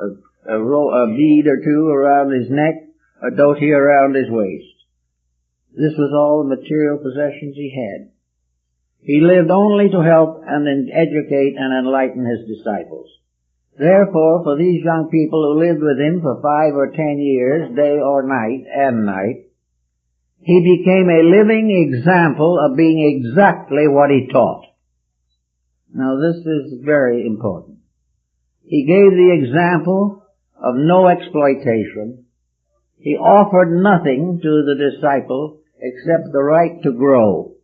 a bead or two around his neck, a dhoti around his waist. This was all the material possessions he had. He lived only to help and educate and enlighten his disciples. Therefore, for these young people who lived with him for 5 or 10 years, day or night and night, he became a living example of being exactly what he taught. Now, this is very important. He gave the example of no exploitation. He offered nothing to the disciple except the right to grow.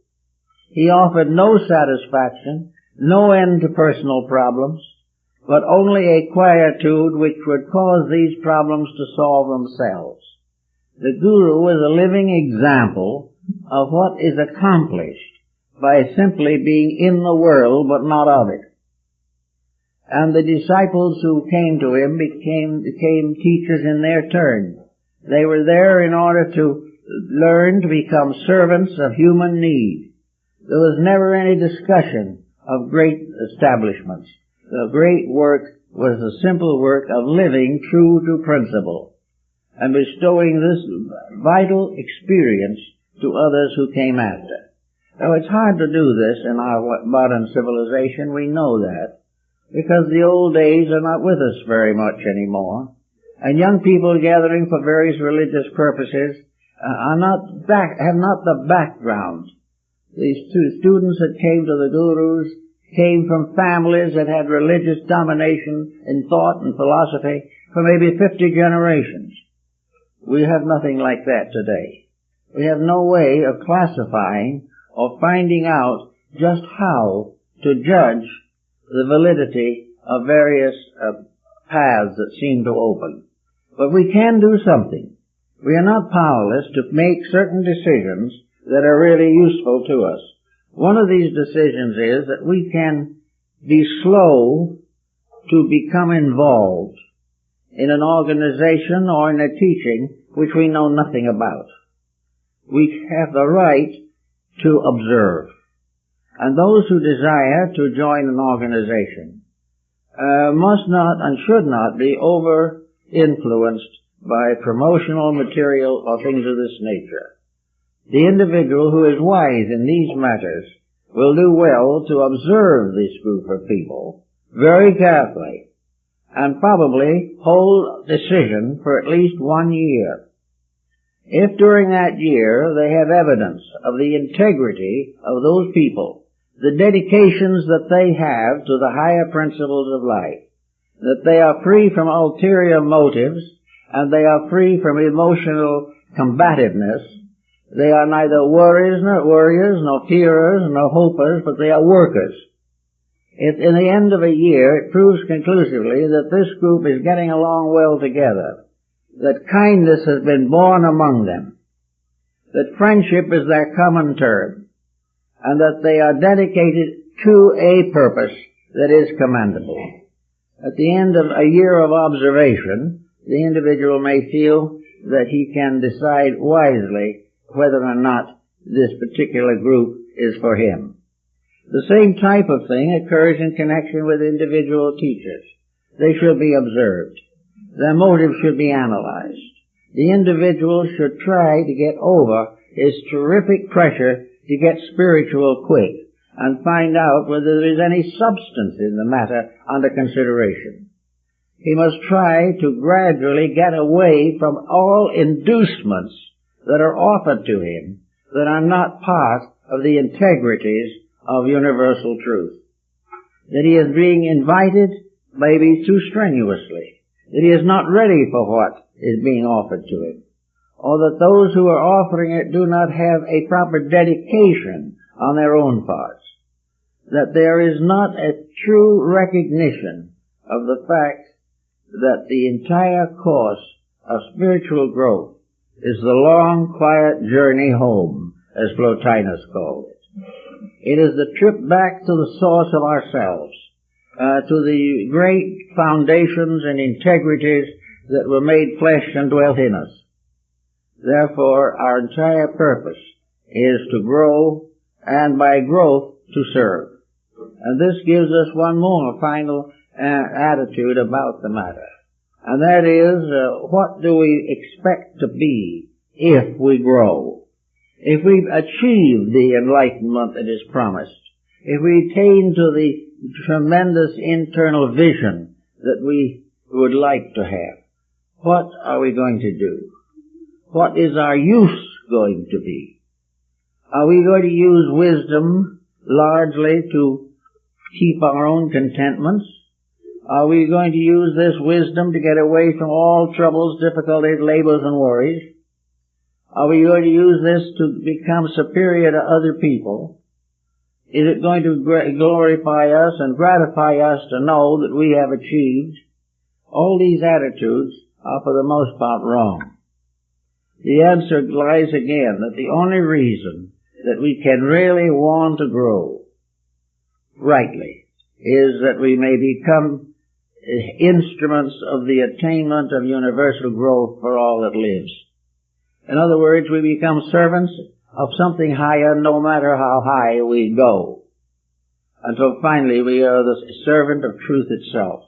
He offered no satisfaction, no end to personal problems, but only a quietude which would cause these problems to solve themselves. The guru was a living example of what is accomplished by simply being in the world but not of it. And the disciples who came to him became teachers in their turn. They were there in order to learn to become servants of human need. There was never any discussion of great establishments. The great work was the simple work of living true to principle and bestowing this vital experience to others who came after. Now, it's hard to do this in our modern civilization. We know that, because the old days are not with us very much anymore, and young people gathering for various religious purposes have not the background. These two students that came to the gurus came from families that had religious domination in thought and philosophy for maybe 50 generations. We have nothing like that today. We have no way of classifying or finding out just how to judge the validity of various paths that seem to open. But we can do something. We are not powerless to make certain decisions that are really useful to us. One of these decisions is that we can be slow to become involved in an organization or in a teaching which we know nothing about. We have the right to observe. And those who desire to join an organization must not and should not be over-influenced by promotional material or things of this nature. The individual who is wise in these matters will do well to observe this group of people very carefully and probably hold decision for at least 1 year. If during that year they have evidence of the integrity of those people, the dedications that they have to the higher principles of life, that they are free from ulterior motives, and they are free from emotional combativeness, they are neither worriers, nor fearers, nor hopers, but they are workers. If in the end of a year it proves conclusively that this group is getting along well together, that kindness has been born among them, that friendship is their common term, and that they are dedicated to a purpose that is commendable. At the end of a year of observation, the individual may feel that he can decide wisely whether or not this particular group is for him. The same type of thing occurs in connection with individual teachers. They should be observed. Their motives should be analyzed. The individual should try to get over his terrific pressure to get spiritual quick and find out whether there is any substance in the matter under consideration. He must try to gradually get away from all inducements that are offered to him that are not part of the integrities of universal truth. That he is being invited maybe too strenuously. That he is not ready for what is being offered to him. Or that those who are offering it do not have a proper dedication on their own parts. That there is not a true recognition of the fact that the entire course of spiritual growth is the long, quiet journey home, as Plotinus called it. It is the trip back to the source of ourselves, to the great foundations and integrities that were made flesh and dwelt in us. Therefore, our entire purpose is to grow, and by growth, to serve. And this gives us one more final attitude about the matter. And that is, what do we expect to be if we grow? If we achieve the enlightenment that is promised, if we attain to the tremendous internal vision that we would like to have, what are we going to do? What is our use going to be? Are we going to use wisdom largely to keep our own contentments? Are we going to use this wisdom to get away from all troubles, difficulties, labors, and worries? Are we going to use this to become superior to other people? Is it going to glorify us and gratify us to know that we have achieved? All these attitudes are for the most part wrong. The answer lies again that the only reason that we can really want to grow rightly is that we may become instruments of the attainment of universal growth for all that lives. In other words, we become servants of something higher no matter how high we go, until finally we are the servant of truth itself.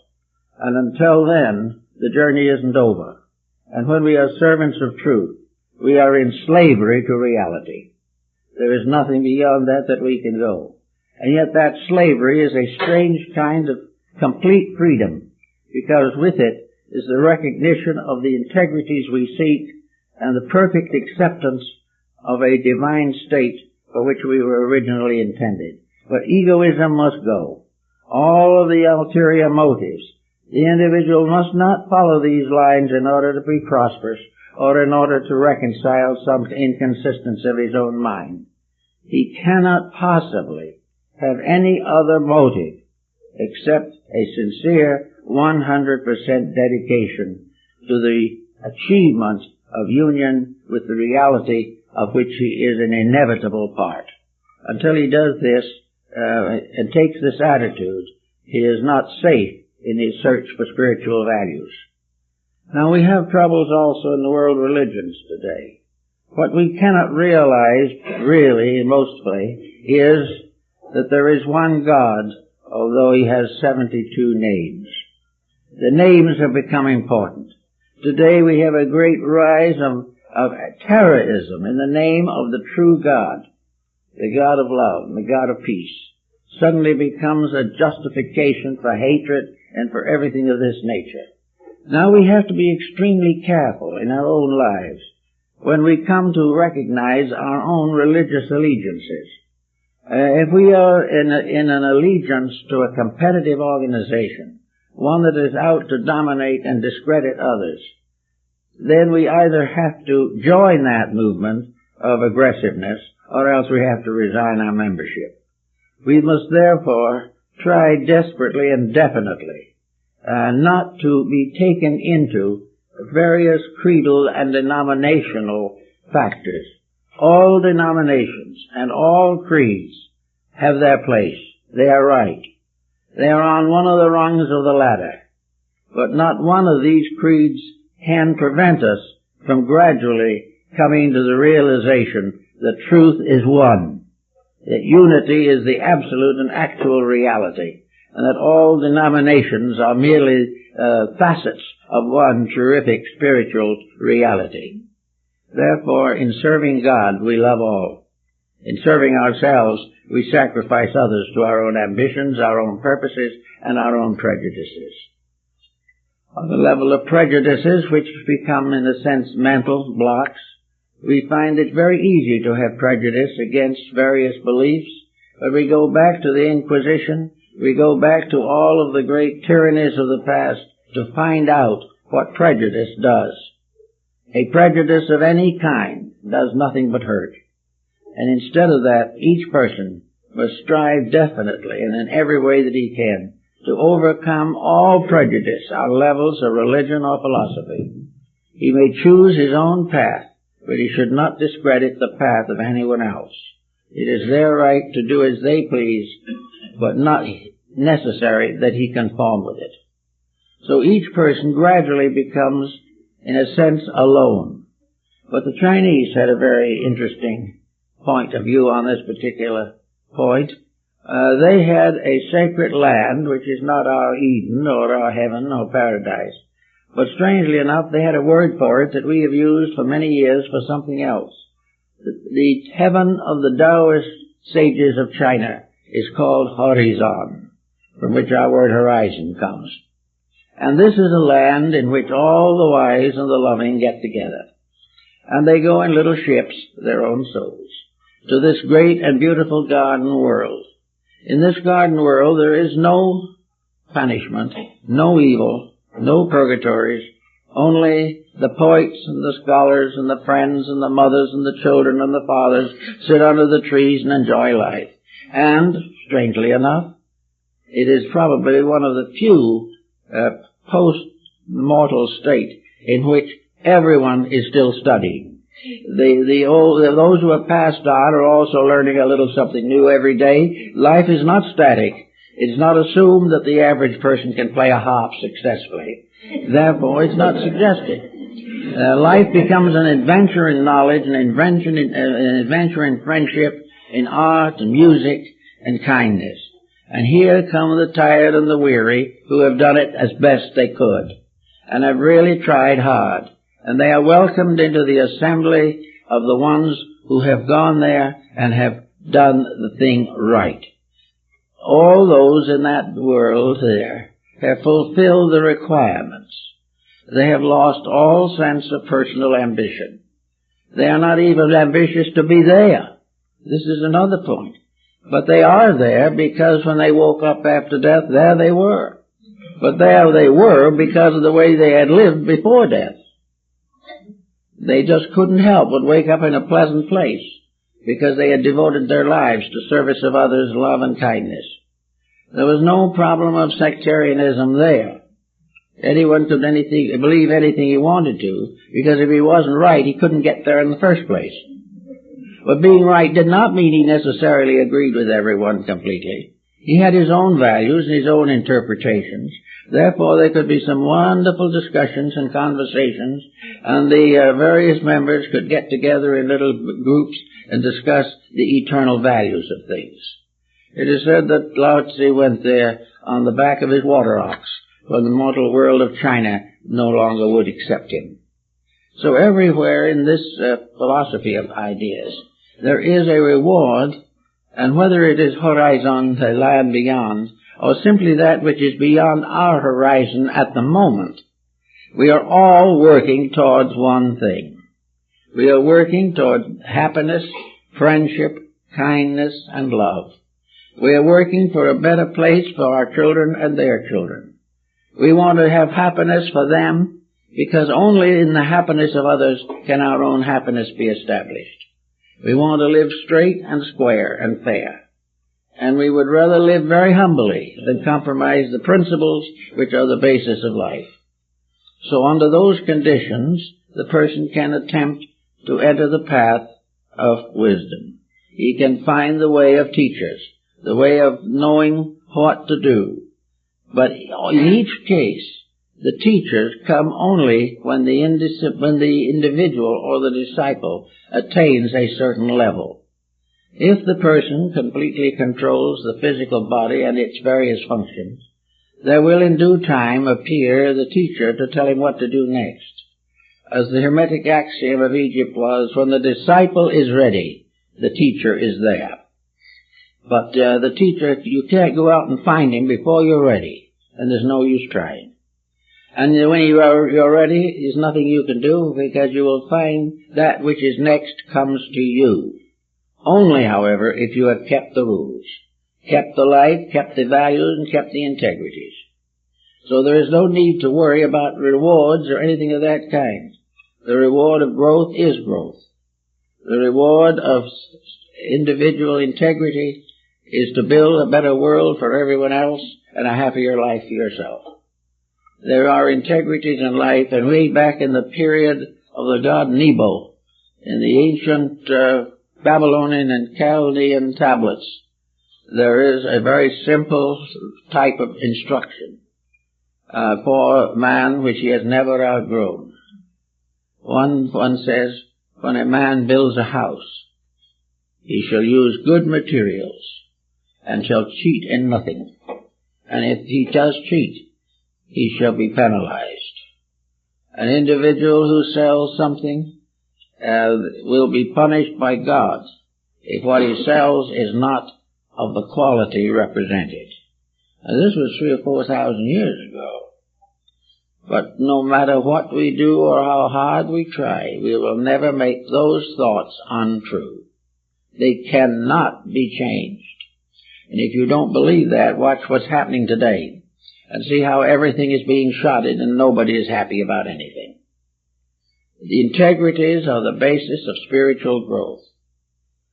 And until then, the journey isn't over. And when we are servants of truth, we are in slavery to reality. There is nothing beyond that we can go. And yet that slavery is a strange kind of complete freedom, because with it is the recognition of the integrities we seek and the perfect acceptance of a divine state for which we were originally intended. But egoism must go. All of the ulterior motives. The individual must not follow these lines in order to be prosperous or in order to reconcile some inconsistency of his own mind. He cannot possibly have any other motive except a sincere 100% dedication to the achievement of union with the reality of which he is an inevitable part. Until he does this and takes this attitude, he is not safe in his search for spiritual values. Now we have troubles also in the world religions today. What we cannot realize really mostly is that there is one God, although he has 72 names. The names have become important. Today we have a great rise of terrorism in the name of the true God, the God of love and the God of peace. Suddenly becomes a justification for hatred and for everything of this nature. Now we have to be extremely careful in our own lives when we come to recognize our own religious allegiances. If we are in an allegiance to a competitive organization, one that is out to dominate and discredit others, then we either have to join that movement of aggressiveness or else we have to resign our membership. We must therefore try desperately and definitely not to be taken into various creedal and denominational factors. All denominations and all creeds have their place. They are right. They are on one of the rungs of the ladder. But not one of these creeds can prevent us from gradually coming to the realization that truth is one, that unity is the absolute and actual reality, and that all denominations are merely facets of one terrific spiritual reality. Therefore, in serving God, we love all. In serving ourselves, we sacrifice others to our own ambitions, our own purposes, and our own prejudices. On the level of prejudices, which become, in a sense, mental blocks, we find it very easy to have prejudice against various beliefs, but we go back to the Inquisition, we go back to all of the great tyrannies of the past to find out what prejudice does. A prejudice of any kind does nothing but hurt. And instead of that, each person must strive definitely and in every way that he can to overcome all prejudice on levels of religion or philosophy. He may choose his own path, but he should not discredit the path of anyone else. It is their right to do as they please, but not necessary that he conform with it. So each person gradually becomes, in a sense, alone. But the Chinese had a very interesting point of view on this particular point. They had a sacred land, which is not our Eden or our heaven or paradise. But strangely enough, they had a word for it that we have used for many years for something else. The heaven of the Taoist sages of China is called Horizon, from which our word horizon comes. And this is a land in which all the wise and the loving get together. And they go in little ships, their own souls, to this great and beautiful garden world. In this garden world there is no punishment, no evil, no purgatories, only the poets and the scholars and the friends and the mothers and the children and the fathers sit under the trees and enjoy life. And, strangely enough, it is probably one of the few post-mortal state in which everyone is still studying. Those who have passed on are also learning a little something new every day. Life is not static. It's not assumed that the average person can play a harp successfully. Therefore, it's not suggested. Life becomes an adventure in knowledge, an adventure in friendship, in art and music and kindness. And here come the tired and the weary who have done it as best they could and have really tried hard. And they are welcomed into the assembly of the ones who have gone there and have done the thing right. All those in that world there have fulfilled the requirements. They have lost all sense of personal ambition. They are not even ambitious to be there. This is another point. But they are there because when they woke up after death, there they were. But there they were because of the way they had lived before death. They just couldn't help but wake up in a pleasant place because they had devoted their lives to service of others, love and kindness. There was no problem of sectarianism there. Anyone could believe anything he wanted to, because if he wasn't right, he couldn't get there in the first place. But being right did not mean he necessarily agreed with everyone completely. He had his own values and his own interpretations. Therefore, there could be some wonderful discussions and conversations, and the various members could get together in little groups and discuss the eternal values of things. It is said that Lao Tzu went there on the back of his water ox, when the mortal world of China no longer would accept him. So everywhere in this philosophy of ideas, there is a reward, and whether it is horizon, the land beyond, or simply that which is beyond our horizon at the moment, we are all working towards one thing. We are working towards happiness, friendship, kindness, and love. We are working for a better place for our children and their children. We want to have happiness for them, because only in the happiness of others can our own happiness be established. We want to live straight and square and fair. And we would rather live very humbly than compromise the principles which are the basis of life. So under those conditions, the person can attempt to enter the path of wisdom. He can find the way of teachers, the way of knowing what to do. But in each case, the teachers come only when the individual or the disciple attains a certain level. If the person completely controls the physical body and its various functions, there will in due time appear the teacher to tell him what to do next. As the Hermetic axiom of Egypt was, when the disciple is ready, the teacher is there. But the teacher, you can't go out and find him before you're ready, and there's no use trying. And when you're ready, there's nothing you can do, because you will find that which is next comes to you. Only, however, if you have kept the rules, kept the life, kept the values, and kept the integrities. So there is no need to worry about rewards or anything of that kind. The reward of growth is growth. The reward of individual integrity is to build a better world for everyone else and a happier life for yourself. There are integrities in life, and way back in the period of the god Nebo, in the ancient Babylonian and Chaldean tablets, there is a very simple type of instruction for man which he has never outgrown. One says, when a man builds a house, he shall use good materials and shall cheat in nothing. And if he does cheat, he shall be penalized. An individual who sells something will be punished by God if what he sells is not of the quality represented. Now, this was 3,000 or 4,000 years ago. But no matter what we do or how hard we try, we will never make those thoughts untrue. They cannot be changed. And if you don't believe that, watch what's happening today and see how everything is being shotted and nobody is happy about anything. The integrities are the basis of spiritual growth.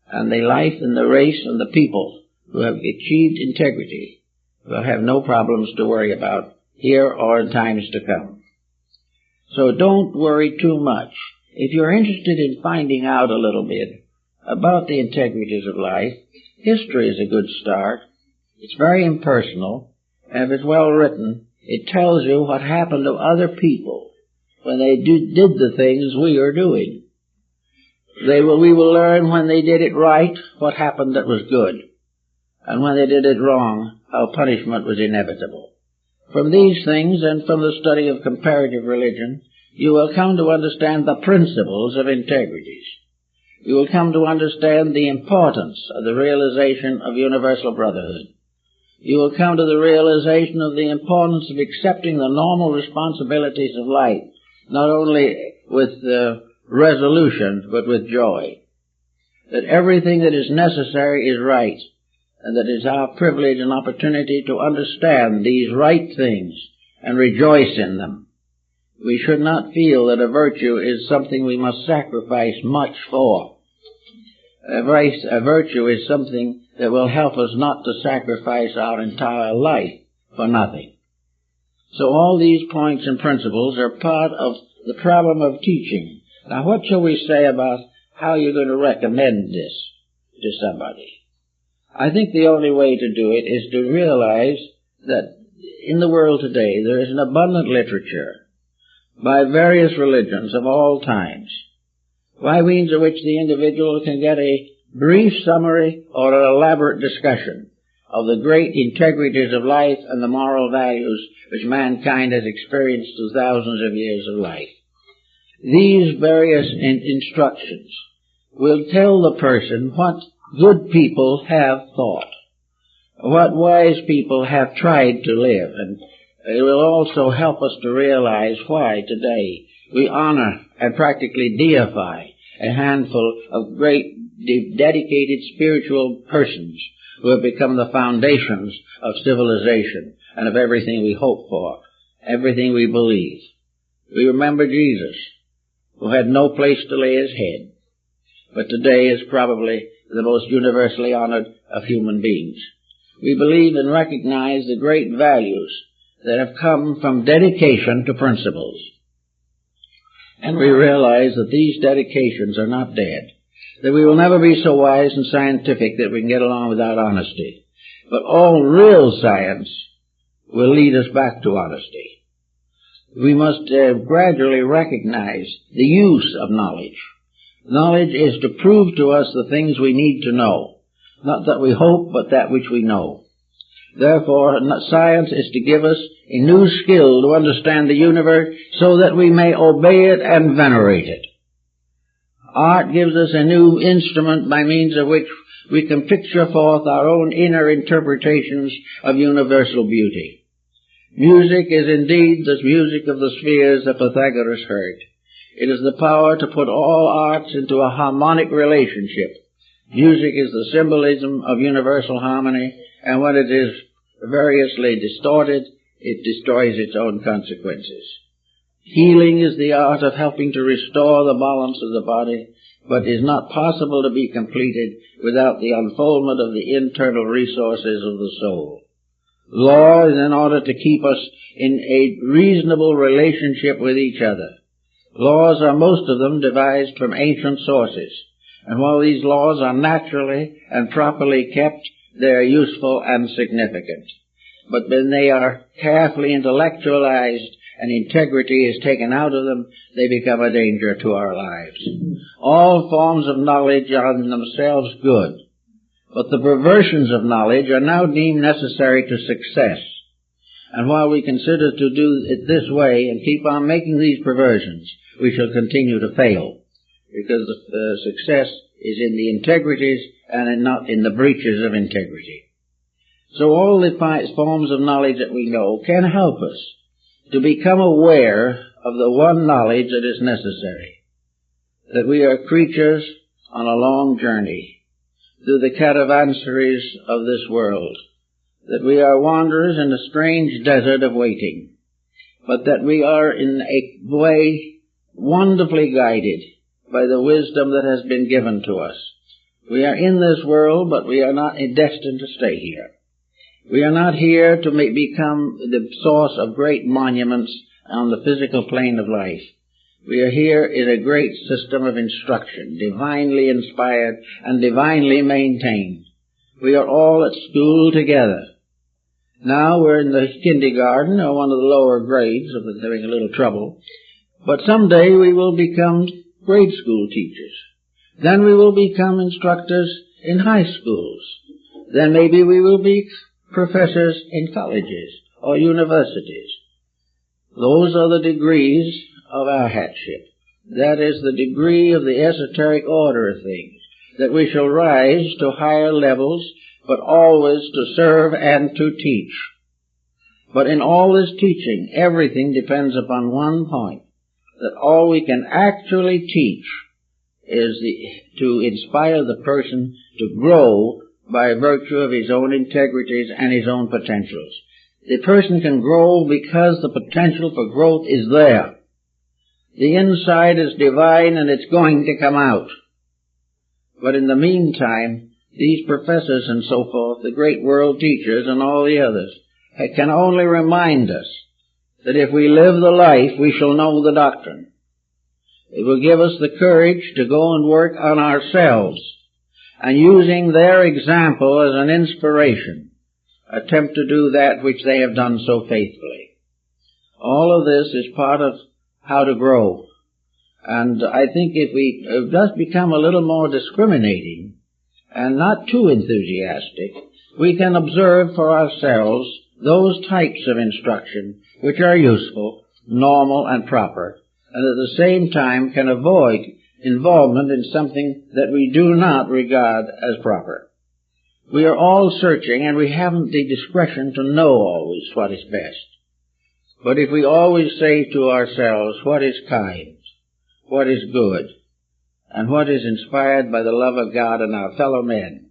And the life and the race and the people who have achieved integrity will have no problems to worry about here or in times to come. So don't worry too much. If you're interested in finding out a little bit about the integrities of life, history is a good start. It's very impersonal, and if it's well written, it tells you what happened to other people when they did the things we are doing. We will learn when they did it right what happened that was good, and when they did it wrong, how punishment was inevitable. From these things and from the study of comparative religion, you will come to understand the principles of integrities. You will come to understand the importance of the realization of universal brotherhood. You will come to the realization of the importance of accepting the normal responsibilities of life, not only with resolution, but with joy. That everything that is necessary is right, and that it is our privilege and opportunity to understand these right things and rejoice in them. We should not feel that a virtue is something we must sacrifice much for. A virtue is something that will help us not to sacrifice our entire life for nothing. So all these points and principles are part of the problem of teaching. Now, what shall we say about how you're going to recommend this to somebody? I think the only way to do it is to realize that in the world today there is an abundant literature by various religions of all times, by means of which the individual can get a brief summary or an elaborate discussion of the great integrities of life and the moral values which mankind has experienced through thousands of years of life. These various instructions will tell the person what good people have thought, what wise people have tried to live, and it will also help us to realize why today we honor and practically deify a handful of great dedicated spiritual persons who have become the foundations of civilization and of everything we hope for, everything we believe. We remember Jesus, who had no place to lay his head, but today is probably the most universally honored of human beings. We believe and recognize the great values that have come from dedication to principles. And we realize that these dedications are not dead, that we will never be so wise and scientific that we can get along without honesty. But all real science will lead us back to honesty. We must gradually recognize the use of knowledge. Knowledge is to prove to us the things we need to know, not that we hope, but that which we know. Therefore, science is to give us a new skill to understand the universe so that we may obey it and venerate it. Art gives us a new instrument by means of which we can picture forth our own inner interpretations of universal beauty. Music is indeed the music of the spheres that Pythagoras heard. It is the power to put all arts into a harmonic relationship. Music is the symbolism of universal harmony, and when it is variously distorted, it destroys its own consequences. Healing is the art of helping to restore the balance of the body, but is not possible to be completed without the unfoldment of the internal resources of the soul. Law is in order to keep us in a reasonable relationship with each other. Laws are most of them devised from ancient sources, and while these laws are naturally and properly kept, they are useful and significant. But when they are carefully intellectualized and integrity is taken out of them, they become a danger to our lives. All forms of knowledge are in themselves good, but the perversions of knowledge are now deemed necessary to success. And while we consider to do it this way and keep on making these perversions, we shall continue to fail, because the success is in the integrities and not in the breaches of integrity. So all the forms of knowledge that we know can help us to become aware of the one knowledge that is necessary, that we are creatures on a long journey through the caravansaries of this world, that we are wanderers in a strange desert of waiting, but that we are in a way wonderfully guided by the wisdom that has been given to us. We are in this world, but we are not destined to stay here. We are not here to become the source of great monuments on the physical plane of life. We are here in a great system of instruction, divinely inspired and divinely maintained. We are all at school together. Now we're in the kindergarten, or one of the lower grades, if it's having a little trouble. But someday we will become grade school teachers. Then we will become instructors in high schools. Then maybe we will be professors in colleges or universities. Those are the degrees of our headship. That is the degree of the esoteric order of things, that we shall rise to higher levels, but always to serve and to teach. But in all this teaching, everything depends upon one point, that all we can actually teach is to inspire the person to grow by virtue of his own integrities and his own potentials. The person can grow because the potential for growth is there. The inside is divine and it's going to come out. But in the meantime, these professors and so forth, the great world teachers and all the others, can only remind us that if we live the life, we shall know the doctrine. It will give us the courage to go and work on ourselves, and using their example as an inspiration, attempt to do that which they have done so faithfully. All of this is part of how to grow. And I think if we just become a little more discriminating and not too enthusiastic, we can observe for ourselves those types of instruction which are useful, normal, and proper, and at the same time can avoid involvement in something that we do not regard as proper. We are all searching, and we haven't the discretion to know always what is best. But if we always say to ourselves what is kind, what is good, and what is inspired by the love of God and our fellow men,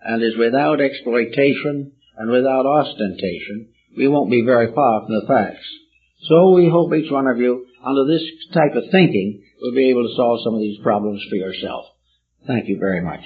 and is without exploitation and without ostentation, we won't be very far from the facts. So we hope each one of you, under this type of thinking, will be able to solve some of these problems for yourself. Thank you very much.